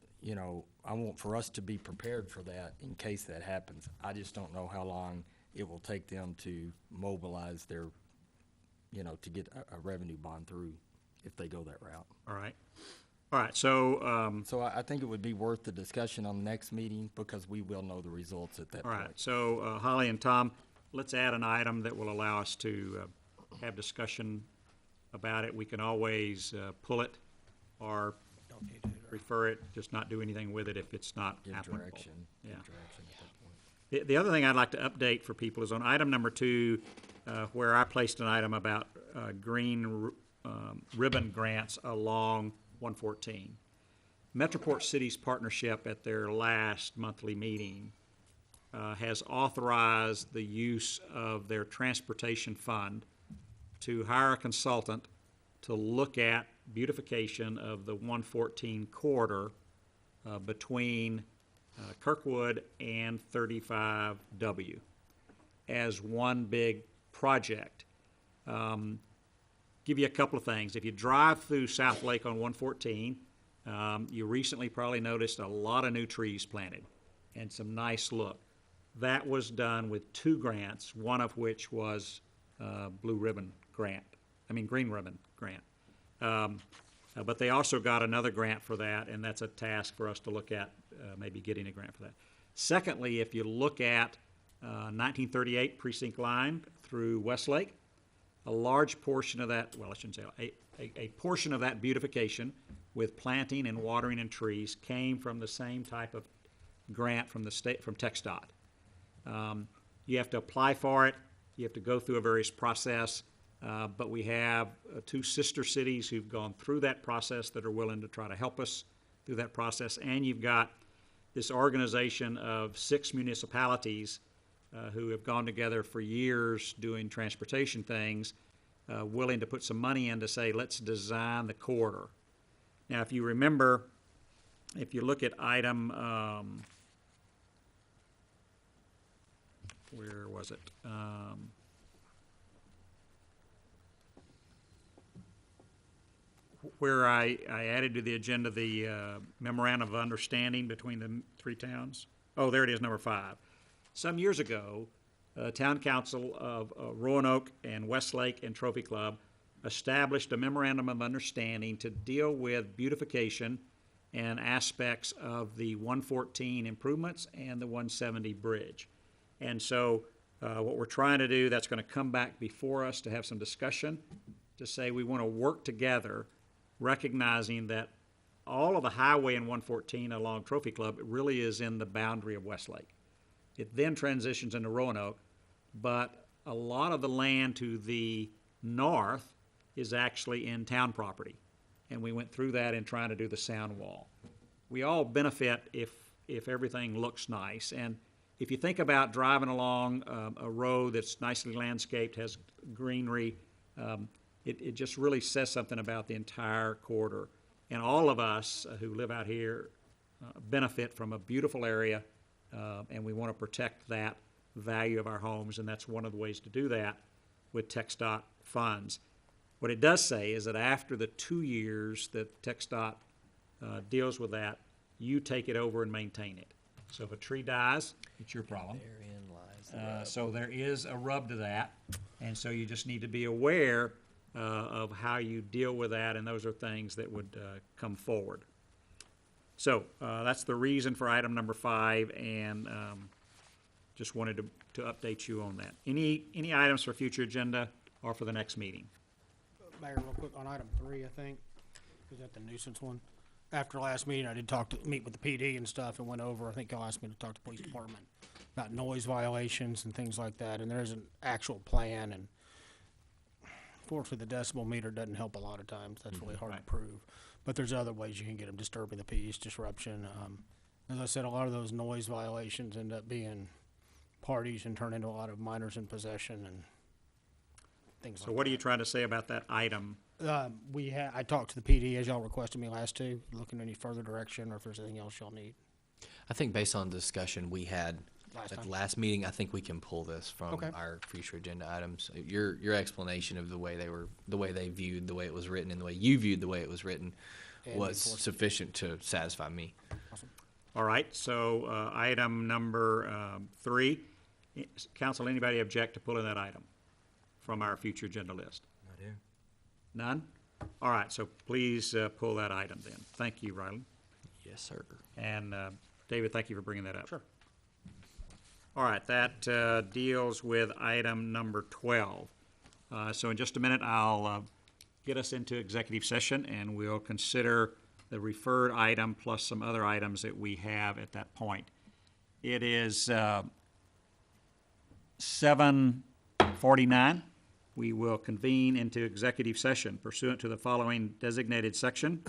I want for us to be prepared for that in case that happens. I just don't know how long it will take them to mobilize their, to get a revenue bond through if they go that route. all right. All right, so, So I think it would be worth the discussion on the next meeting because we will know the results at that all point. right, so Holly and Tom, let's add an item that will allow us to have discussion about it. We can always pull it or Don't need to, or- refer it, just not do anything with it if it's not Give applicable. direction, Yeah. give direction at that point. The other thing I'd like to update for people is on item number 2, where I placed an item about green ribbon grants along 114. Metroport Cities Partnership at their last monthly meeting has authorized the use of their transportation fund to hire a consultant to look at beautification of the 114 corridor between Kirkwood and 35W as one big project. Give you a couple of things. If you drive through South Lake on 114, you recently probably noticed a lot of new trees planted and some nice look. That was done with 2 grants, one of which was Green Ribbon Grant. But they also got another grant for that, and that's a task for us to look at, maybe getting a grant for that. Secondly, if you look at 1938 Precinct Line through Westlake, a large portion of that, well, I shouldn't say, a portion of that beautification with planting and watering and trees came from the same type of grant from the state, from TxDOT. You have to apply for it. You have to go through a various process, but we have two sister cities who've gone through that process that are willing to try to help us through that process. And you've got this organization of 6 municipalities who have gone together for years doing transportation things, willing to put some money in to say, let's design the corridor. Now, if you remember, if you look at item, where was it? Where I added to the agenda the memorandum of understanding between the 3 towns. Oh, there it is, number 5. Some years ago, Town Council of Roanoke and Westlake and Trophy Club established a memorandum of understanding to deal with beautification and aspects of the 114 improvements and the 170 bridge. And so what we're trying to do, that's going to come back before us to have some discussion, to say we want to work together, recognizing that all of the highway in 114 along Trophy Club really is in the boundary of Westlake. It then transitions into Roanoke, but a lot of the land to the north is actually in town property. And we went through that in trying to do the sound wall. We all benefit if everything looks nice. And if you think about driving along a road that's nicely landscaped, has greenery, it just really says something about the entire corridor. And all of us who live out here benefit from a beautiful area, and we want to protect that value of our homes, and that's one of the ways to do that with TxDOT funds. What it does say is that after the 2 years that TxDOT deals with that, you take it over and maintain it. So if a tree dies, it's your problem. Therein lies the rub. So there is a rub to that, and so you just need to be aware of how you deal with that, and those are things that would come forward. So that's the reason for item number 5, and just wanted to update you on that. Any items for future agenda or for the next meeting? Mayor, real quick, on item 3, I think, is that the nuisance one? After last meeting, I did meet with the PD and stuff and went over, I think y'all asked me to talk to the police department about noise violations and things like that, and there's an actual plan, and unfortunately, the decibel meter doesn't help a lot of times. That's really hard to prove. But there's other ways you can get them: disturbing the peace, disruption. As I said, a lot of those noise violations end up being parties and turn into a lot of minors in possession and things like that. So what are you trying to say about that item? I talked to the PD as y'all requested me last two, looking any further direction or if there's anything else y'all need. I think based on the discussion we had Last at the time. last meeting, I think we can pull this from Okay. our future agenda items. Your explanation of the way they viewed, the way it was written, and the way you viewed the way it was written And was enforcement. sufficient to satisfy me. All right, so item number 3. Council, anybody object to pulling that item from our future agenda list? I do. None? All right, so please pull that item then. Thank you, Ryland. Yes, sir. And David, thank you for bringing that up. Sure. All right, that deals with item number 12. So in just a minute, I'll get us into executive session, and we'll consider the referred item plus some other items that we have at that point. It is 7:49. We will convene into executive session pursuant to the following designated section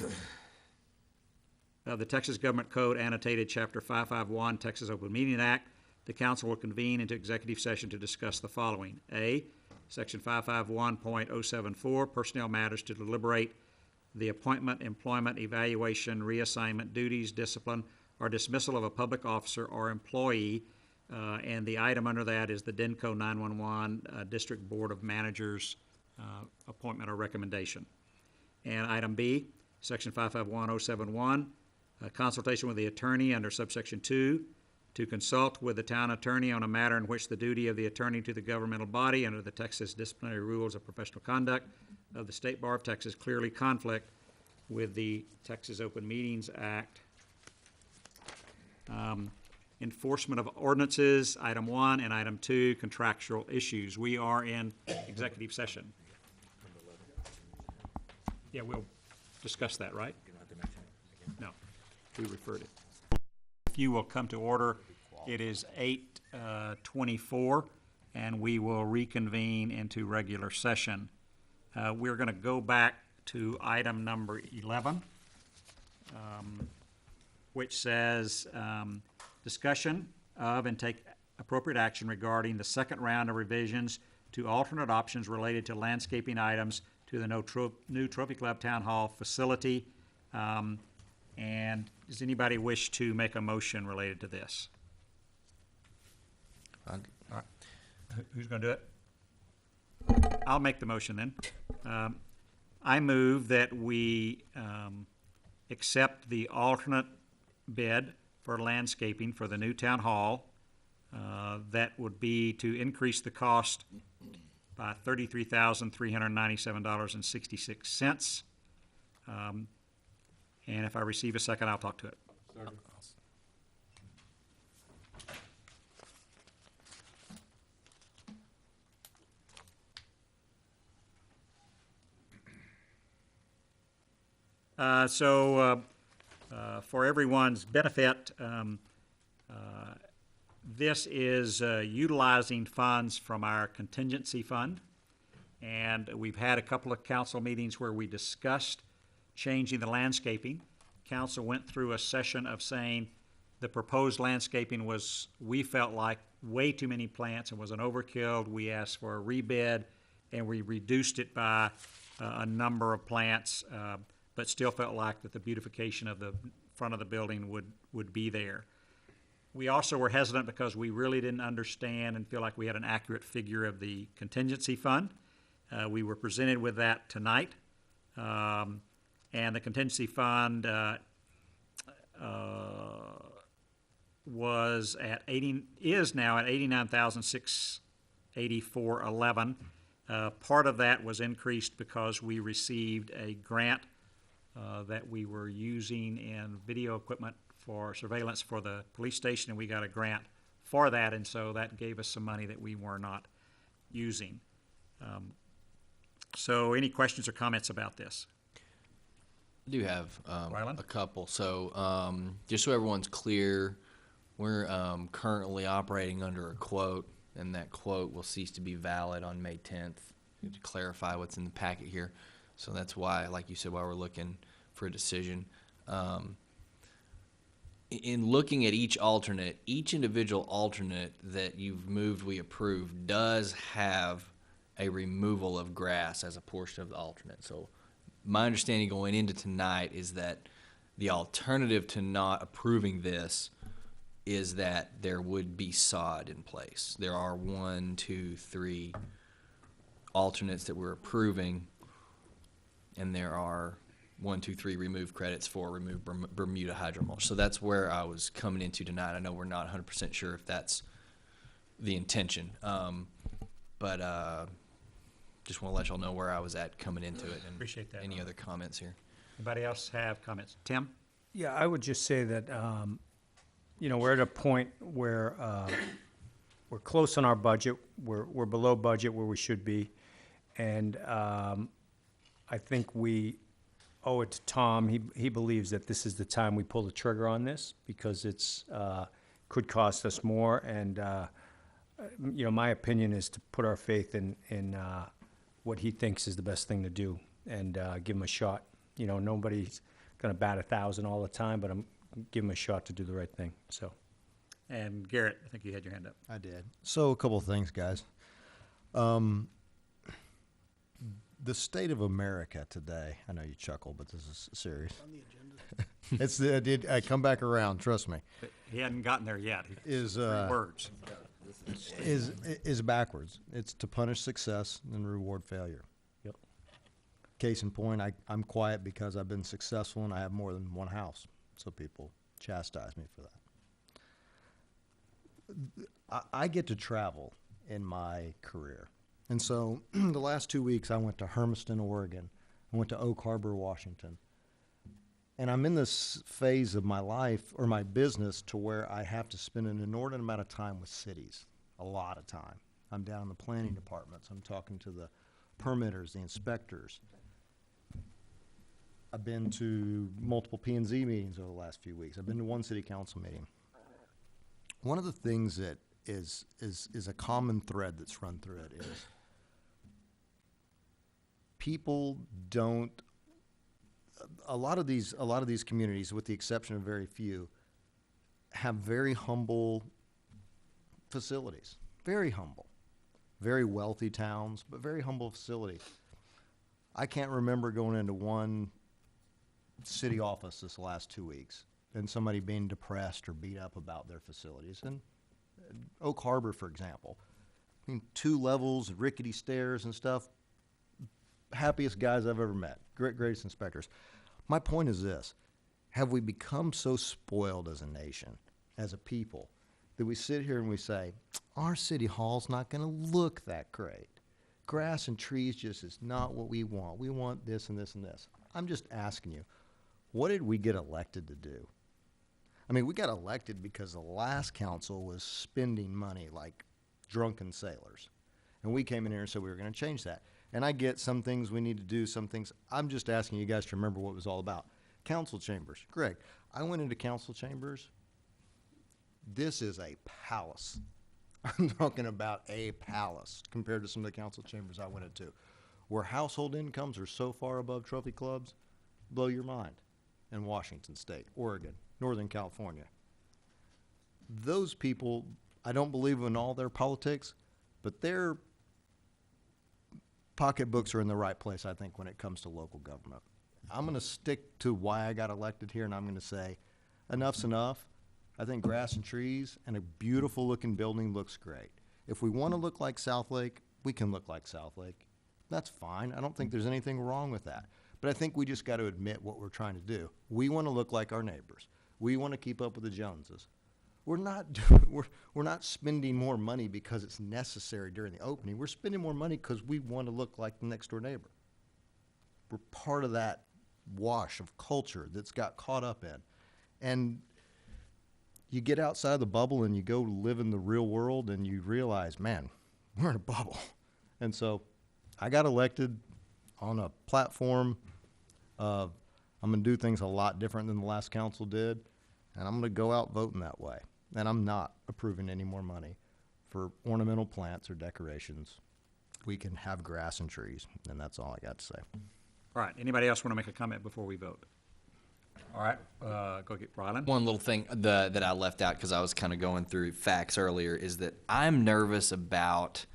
of the Texas Government Code annotated Chapter 551, Texas Open Meeting Act. The council will convene into executive session to discuss the following. A, Section 551.074, personnel matters to deliberate the appointment, employment, evaluation, reassignment, duties, discipline, or dismissal of a public officer or employee. And the item under that is the DENCO 911 District Board of Managers appointment or recommendation. And item B, Section 551.071, consultation with the attorney under subsection 2, to consult with the town attorney on a matter in which the duty of the attorney to the governmental body under the Texas Disciplinary Rules of Professional Conduct of the State Bar of Texas clearly conflict with the Texas Open Meetings Act. Enforcement of ordinances, item 1, and item 2, contractual issues. We are in executive session. Yeah, we'll discuss that, right? No, we referred it. If you will come to order, it is 8:24, and we will reconvene into regular session. We're going to go back to item number 11, which says discussion of and take appropriate action regarding the second round of revisions to alternate options related to landscaping items to the new Trophy Club Town Hall facility. And does anybody wish to make a motion related to this? All right. Who's going to do it? I'll make the motion then. I move that we accept the alternate bid for landscaping for the new town hall. That would be to increase the cost by $33,397.66. And if I receive a second, I'll talk to it. For everyone's benefit, this is utilizing funds from our contingency fund. And we've had a couple of council meetings where we discussed changing the landscaping. Council went through a session of saying the proposed landscaping was, we felt like, way too many plants and was an overkill. We asked for a rebid, and we reduced it by a number of plants, but still felt like that the beautification of the front of the building would be there. We also were hesitant because we really didn't understand and feel like we had an accurate figure of the contingency fund. We were presented with that tonight. And the contingency fund is now at $89,684.11. Part of that was increased because we received a grant that we were using in video equipment for surveillance for the police station, and we got a grant for that, and so that gave us some money that we were not using. So any questions or comments about this? I do have Ryland? a couple. So just so everyone's clear, we're currently operating under a quote, and that quote will cease to be valid on May 10th. To clarify what's in the packet here. So that's why, like you said, why we're looking for a decision. In looking at each alternate, each individual alternate that you've moved, we approve, does have a removal of grass as a portion of the alternate. So my understanding going into tonight is that the alternative to not approving this is that there would be sod in place. There are 1, 2, 3 alternates that we're approving, and there are 1, 2, 3 remove credits for remove Bermuda hydromulch. So that's where I was coming into tonight. I know we're not 100% sure if that's the intention, but just want to let y'all know where I was at coming into it. And Appreciate that. Any other comments here? Anybody else have comments? Tim? Yeah, I would just say that, we're at a point where we're close on our budget. We're below budget where we should be. And I think we owe it to Tom. He believes that this is the time we pull the trigger on this because it's could cost us more. And, my opinion is to put our faith in what he thinks is the best thing to do and give him a shot. Nobody's going to bat 1,000 all the time, but I'm give him a shot to do the right thing. So. And Garrett, I think you had your hand up. I did. So a couple of things, guys. The state of America today, I know you chuckle, but this is serious. On the agenda. I come back around, trust me. He hadn't gotten there yet. Is 3 words. Is backwards. It's to punish success and reward failure. Yep. Case in point, I'm quiet because I've been successful and I have more than one house. So people chastise me for that. I get to travel in my career. And so the last 2 weeks I went to Hermiston, Oregon. I went to Oak Harbor, Washington. And I'm in this phase of my life or my business to where I have to spend an inordinate amount of time with cities, a lot of time. I'm down in the planning departments. I'm talking to the permitters, the inspectors. I've been to multiple P&Z meetings over the last few weeks. I've been to one city council meeting. One of the things that is a common thread that's run through it is people don't. A lot of these communities, with the exception of very few, have very humble facilities. Very humble, very wealthy towns, but very humble facilities. I can't remember going into one city office this last 2 weeks and somebody being depressed or beat up about their facilities. And Oak Harbor, for example, I mean, 2 levels, rickety stairs and stuff. Happiest guys I've ever met. Greatest inspectors. My point is this: have we become so spoiled as a nation, as a people, that we sit here and we say, our city hall's not going to look that great. Grass and trees just is not what we want. We want this and this and this. I'm just asking you, what did we get elected to do? I mean, we got elected because the last council was spending money like drunken sailors. And we came in here and said we were going to change that. And I get some things we need to do, some things. I'm just asking you guys to remember what it was all about. Council chambers. Greg, I went into council chambers. This is a palace. I'm talking about a palace compared to some of the council chambers I went into, where household incomes are so far above trophy clubs, blow your mind. In Washington State, Oregon, Northern California. Those people, I don't believe in all their politics, but their pocketbooks are in the right place, I think, when it comes to local government. I'm going to stick to why I got elected here, and I'm going to say enough's enough. I think grass and trees and a beautiful looking building looks great. If we want to look like South Lake, we can look like South Lake. That's fine. I don't think there's anything wrong with that. But I think we just got to admit what we're trying to do. We want to look like our neighbors. We want to keep up with the Joneses. We're not spending more money because it's necessary during the opening. We're spending more money because we want to look like the next door neighbor. We're part of that wash of culture that's got caught up in. And you get outside the bubble and you go live in the real world and you realize, man, we're in a bubble. And so I got elected on a platform of I'm going to do things a lot different than the last council did, and I'm going to go out voting that way. And I'm not approving any more money for ornamental plants or decorations. We can have grass and trees, and that's all I got to say. All right, anybody else want to make a comment before we vote? All right, go get Ryland. One little thing that I left out because I was kind of going through facts earlier is that I'm nervous about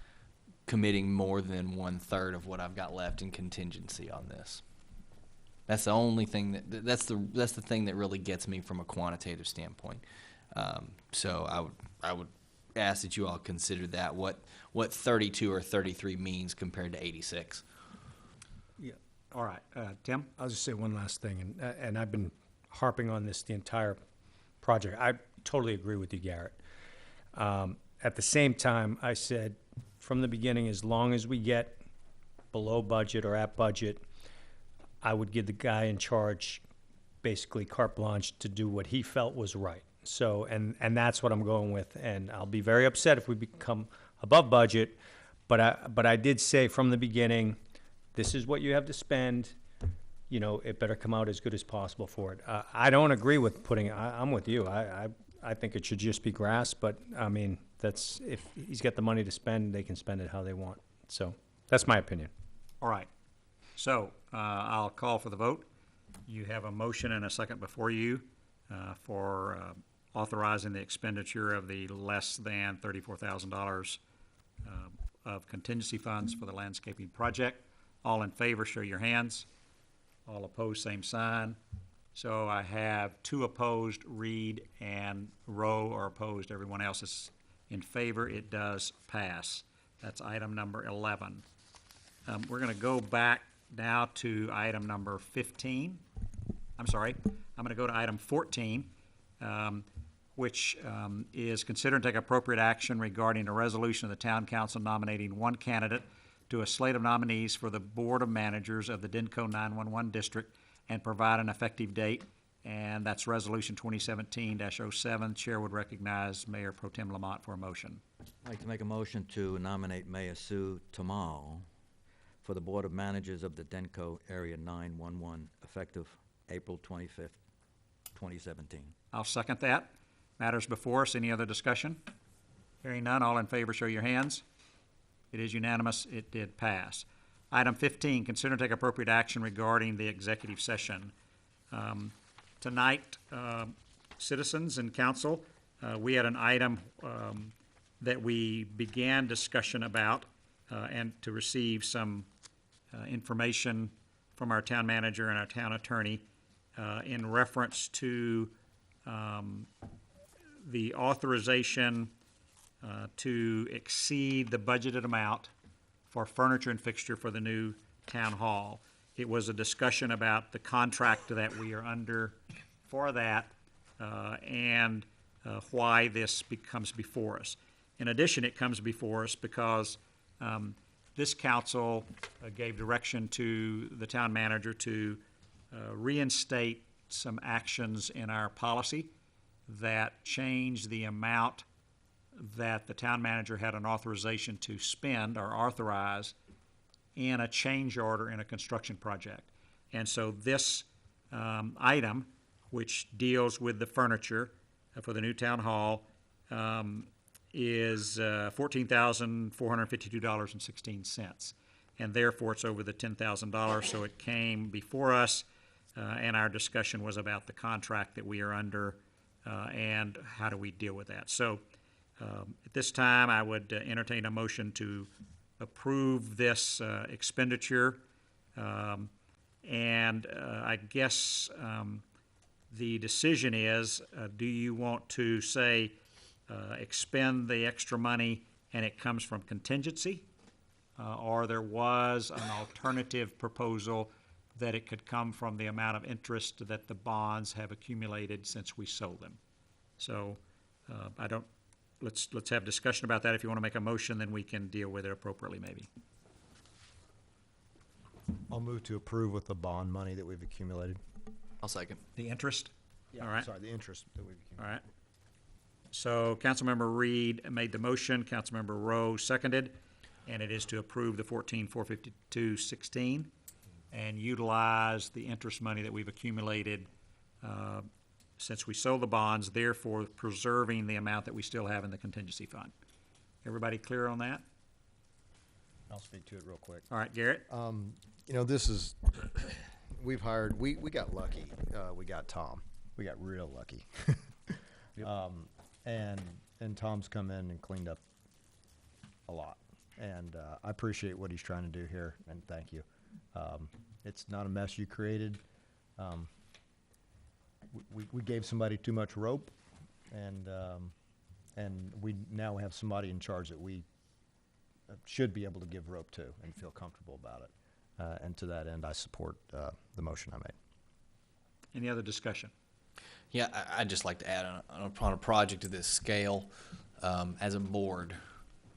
committing more than 1/3 of what I've got left in contingency on this. That's the only thing that's the thing that really gets me from a quantitative standpoint. So I would ask that you all consider that what 32 or 33 means compared to 86. Yeah. All right, Tim? I'll just say one last thing, and I've been harping on this the entire project. I totally agree with you, Garrett. At the same time, I said from the beginning, as long as we get below budget or at budget, I would give the guy in charge basically carte blanche to do what he felt was right. So, and that's what I'm going with. And I'll be very upset if we become above budget. But I did say from the beginning, this is what you have to spend. You know, it better come out as good as possible for it. I don't agree with putting, I'm with you. I think it should just be grass, but I mean, that's, if he's got the money to spend, they can spend it how they want. So that's my opinion. All right, so I'll call for the vote. You have a motion and a second before you for authorizing the expenditure of the less than $34,000 of contingency funds for the landscaping project. All in favor, show your hands. All opposed, same sign. So I have 2 opposed, Reed and Rowe are opposed. Everyone else is in favor. It does pass. That's item number 11. We're going to go back now to item number 15. I'm sorry. I'm going to go to item 14, which is consider and take appropriate action regarding a resolution of the Town Council nominating one candidate to a slate of nominees for the Board of Managers of the DENCO 911 District and provide an effective date. And that's Resolution 2017-07. Chair would recognize Mayor Pro Tem Lamont for a motion. I'd like to make a motion to nominate Mayor Sue Tamal for the Board of Managers of the DENCO Area 911, effective April 25th, 2017. I'll second that. Matters before us. Any other discussion? Hearing none, all in favor show your hands. It is unanimous, it did pass. Item 15, consider and take appropriate action regarding the executive session. Tonight, citizens and council, we had an item that we began discussion about and to receive some information from our town manager and our town attorney in reference to the authorization to exceed the budgeted amount for furniture and fixture for the new town hall. It was a discussion about the contract that we are under for that and why this comes before us. In addition, it comes before us because this council gave direction to the town manager to reinstate some actions in our policy that change the amount that the town manager had an authorization to spend or authorize in a change order in a construction project. And so this item, which deals with the furniture for the new town hall, is $14,452.16. And therefore, it's over the $10,000, so it came before us, and our discussion was about the contract that we are under and how do we deal with that. So at this time, I would entertain a motion to approve this expenditure. I guess the decision is, do you want to say expend the extra money and it comes from contingency? Or there was an alternative proposal that it could come from the amount of interest that the bonds have accumulated since we sold them. So let's have discussion about that. If you want to make a motion, then we can deal with it appropriately maybe. I'll move to approve with the bond money that we've accumulated. I'll second. The interest? Yeah, All right. sorry, the interest that we've accumulated. All right. So Councilmember Reed made the motion, Councilmember Rowe seconded, and it is to approve the $14,452.16 and utilize the interest money that we've accumulated since we sold the bonds, therefore preserving the amount that we still have in the contingency fund. Everybody clear on that? I'll speak to it real quick. All right, Garrett? You know, this is, we got lucky. We got Tom. We got real lucky. And Tom's come in and cleaned up a lot. And I appreciate what he's trying to do here, and thank you. It's not a mess you created. We gave somebody too much rope, and we now have somebody in charge that we should be able to give rope to and feel comfortable about it. And to that end, I support the motion I made. Any other discussion? Yeah, I'd just like to add on a project of this scale, as a board,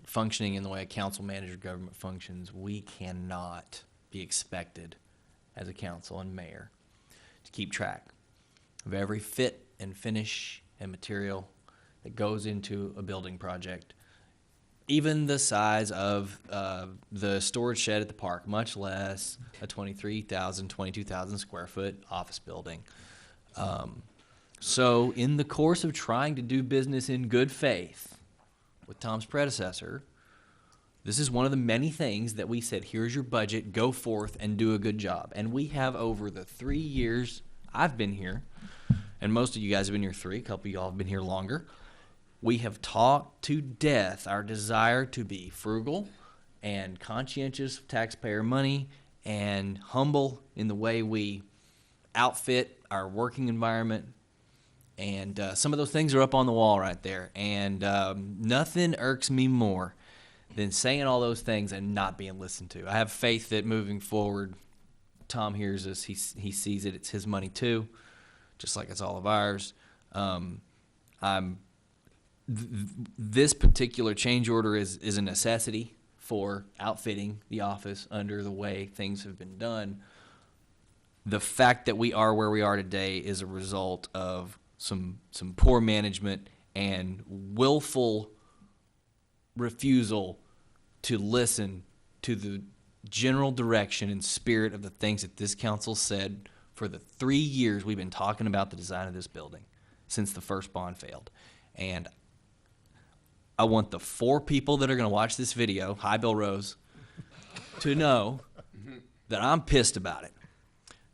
functioning in the way a council manager government functions, we cannot be expected as a council and mayor to keep track of every fit and finish and material that goes into a building project, even the size of the storage shed at the park, much less a 22,000 square foot office building. So in the course of trying to do business in good faith with Tom's predecessor, this is one of the many things that we said, here's your budget, go forth and do a good job. And we have, over the 3 years I've been here, and most of you guys have been here 3, a couple of y'all have been here longer, we have talked to death our desire to be frugal and conscientious of taxpayer money and humble in the way we outfit our working environment. And some of those things are up on the wall right there. And nothing irks me more than saying all those things and not being listened to. I have faith that moving forward, Tom hears us. He sees it. It's his money too, just like it's all of ours. This particular change order is a necessity for outfitting the office under the way things have been done. The fact that we are where we are today is a result of some poor management and willful refusal to listen to the general direction and spirit of the things that this council said for the 3 years we've been talking about the design of this building since the first bond failed. And I want the 4 people that are going to watch this video, hi Bill Rose, to know that I'm pissed about it.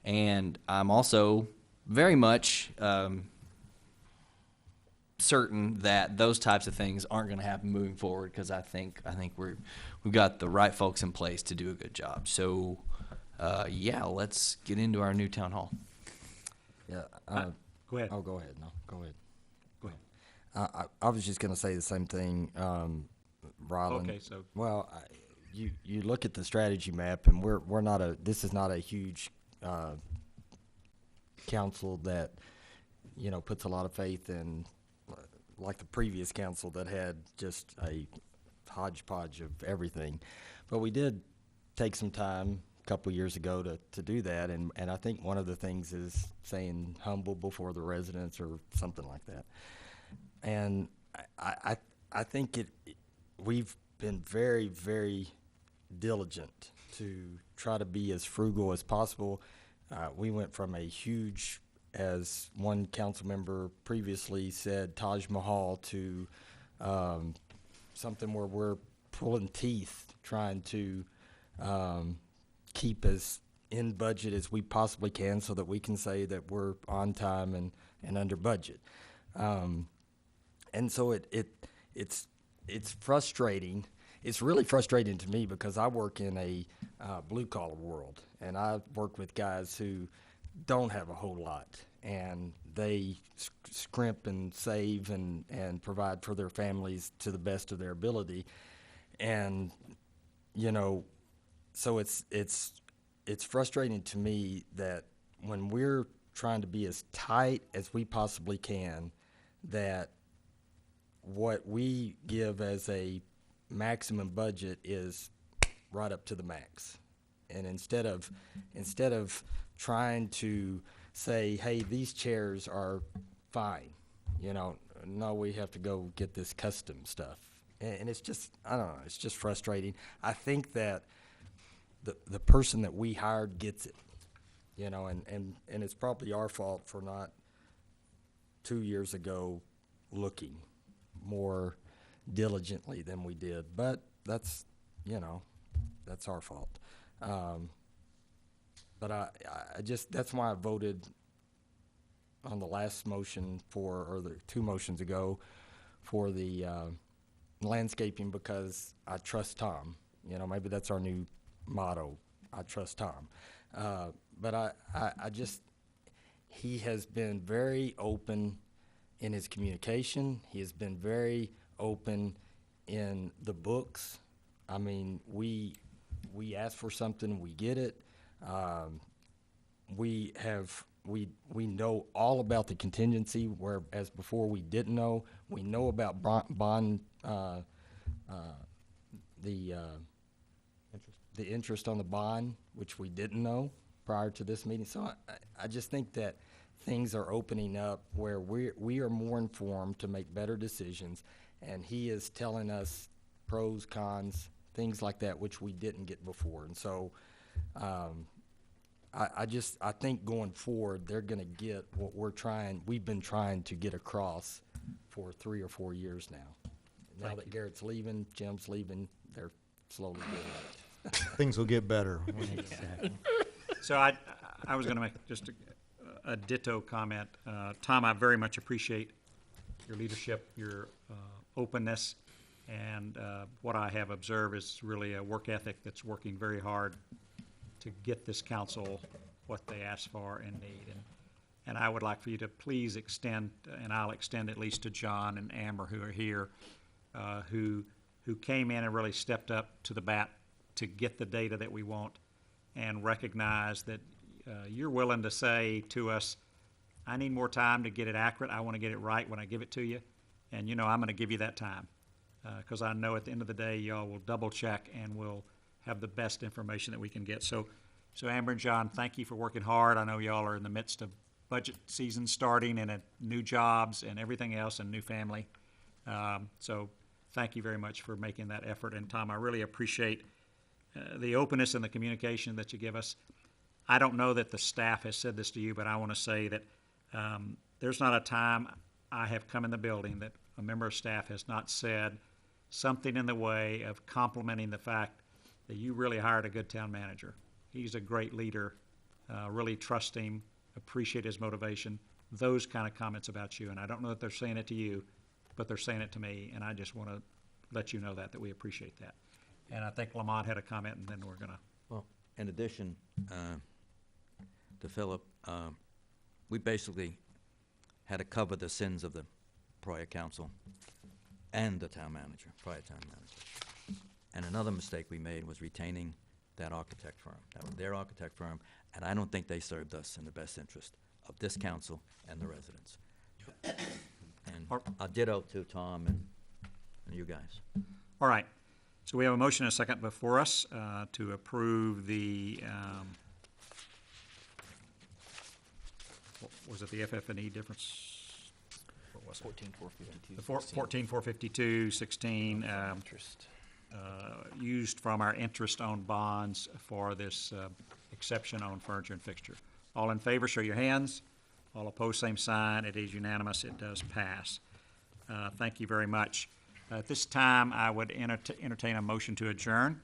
And I'm also very much certain that those types of things aren't going to happen moving forward, because I think we've got the right folks in place to do a good job. So, yeah, let's get into our new town hall. Yeah. Go ahead. Oh, go ahead. No, go ahead. Go ahead. I was just going to say the same thing, Rylan. Okay, so- Well, you look at the strategy map, and this is not a huge council that, puts a lot of faith in, like the previous council that had just a hodgepodge of everything. But we did take some time a couple years ago to do that, and I think one of the things is saying humble before the residents or something like that. And I think we've been very, very diligent to try to be as frugal as possible. We went from a huge, as one council member previously said, Taj Mahal, to something where we're pulling teeth trying to keep as in budget as we possibly can so that we can say that we're on time and under budget. And so it's frustrating. It's really frustrating to me because I work in a blue-collar world, and I work with guys who don't have a whole lot, and they scrimp and save and provide for their families to the best of their ability. And, so it's frustrating to me that when we're trying to be as tight as we possibly can, that what we give as a maximum budget is right up to the max. And instead of trying to say, hey, these chairs are fine, no, we have to go get this custom stuff. And it's just, I don't know, it's just frustrating. I think that the person that we hired gets it, and it's probably our fault for not 2 years ago looking more diligently than we did, but that's our fault. But I just, that's why I voted on the last motion or the 2 motions ago for the landscaping, because I trust Tom. Maybe that's our new motto, I trust Tom. But I just, he has been very open in his communication. He has been very open in the books. I mean, we ask for something, we get it. We know all about the contingency, whereas before we didn't know. We know about bond, the interest on the bond, which we didn't know prior to this meeting. So I just think that things are opening up where we are more informed to make better decisions, and he is telling us pros, cons, things like that, which we didn't get before. And so I think going forward, they're going to get what we've been trying to get across for 3 or 4 years now. Now that Garrett's leaving, Jim's leaving, they're slowly getting it. Things will get better. So I was going to make just a ditto comment. Tom, I very much appreciate your leadership, your openness, and what I have observed is really a work ethic that's working very hard to get this council what they ask for and need. And I would like for you to please extend, and I'll extend at least to John and Amber who are here, who came in and really stepped up to the bat to get the data that we want, and recognize that you're willing to say to us, I need more time to get it accurate. I want to get it right when I give it to you. And I'm going to give you that time, because I know at the end of the day, y'all will double check and we'll have the best information that we can get. So Amber and John, thank you for working hard. I know y'all are in the midst of budget season starting and new jobs and everything else and new family. So thank you very much for making that effort. And Tom, I really appreciate the openness and the communication that you give us. I don't know that the staff has said this to you, but I want to say that there's not a time I have come in the building that a member of staff has not said, something in the way of complimenting the fact that you really hired a good town manager. He's a great leader, really trust him, appreciate his motivation, those kind of comments about you. And I don't know that they're saying it to you, but they're saying it to me, and I just want to let you know that we appreciate that. And I think Lamont had a comment, and then we're going to. Well, in addition to Philip, we basically had to cover the sins of the prior council and the prior town manager. And another mistake we made was retaining that architect firm. That was their architect firm, and I don't think they served us in the best interest of this council and the residents. And I ditto to Tom and you guys. All right. So we have a motion and a second before us to approve the, what was it the FF&E difference? What was it? 14,452. The 14,452, 16, used from our interest-owned bonds for this exception on furniture and fixture. All in favor, show your hands. All opposed, same sign. It is unanimous. It does pass. Thank you very much. At this time, I would entertain a motion to adjourn.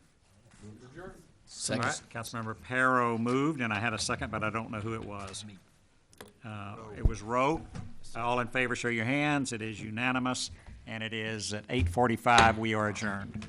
Second. All right. Councilmember Perro moved, and I had a second, but I don't know who it was. It was Rowe. All in favor, show your hands. It is unanimous, and it is at 8:45. We are adjourned.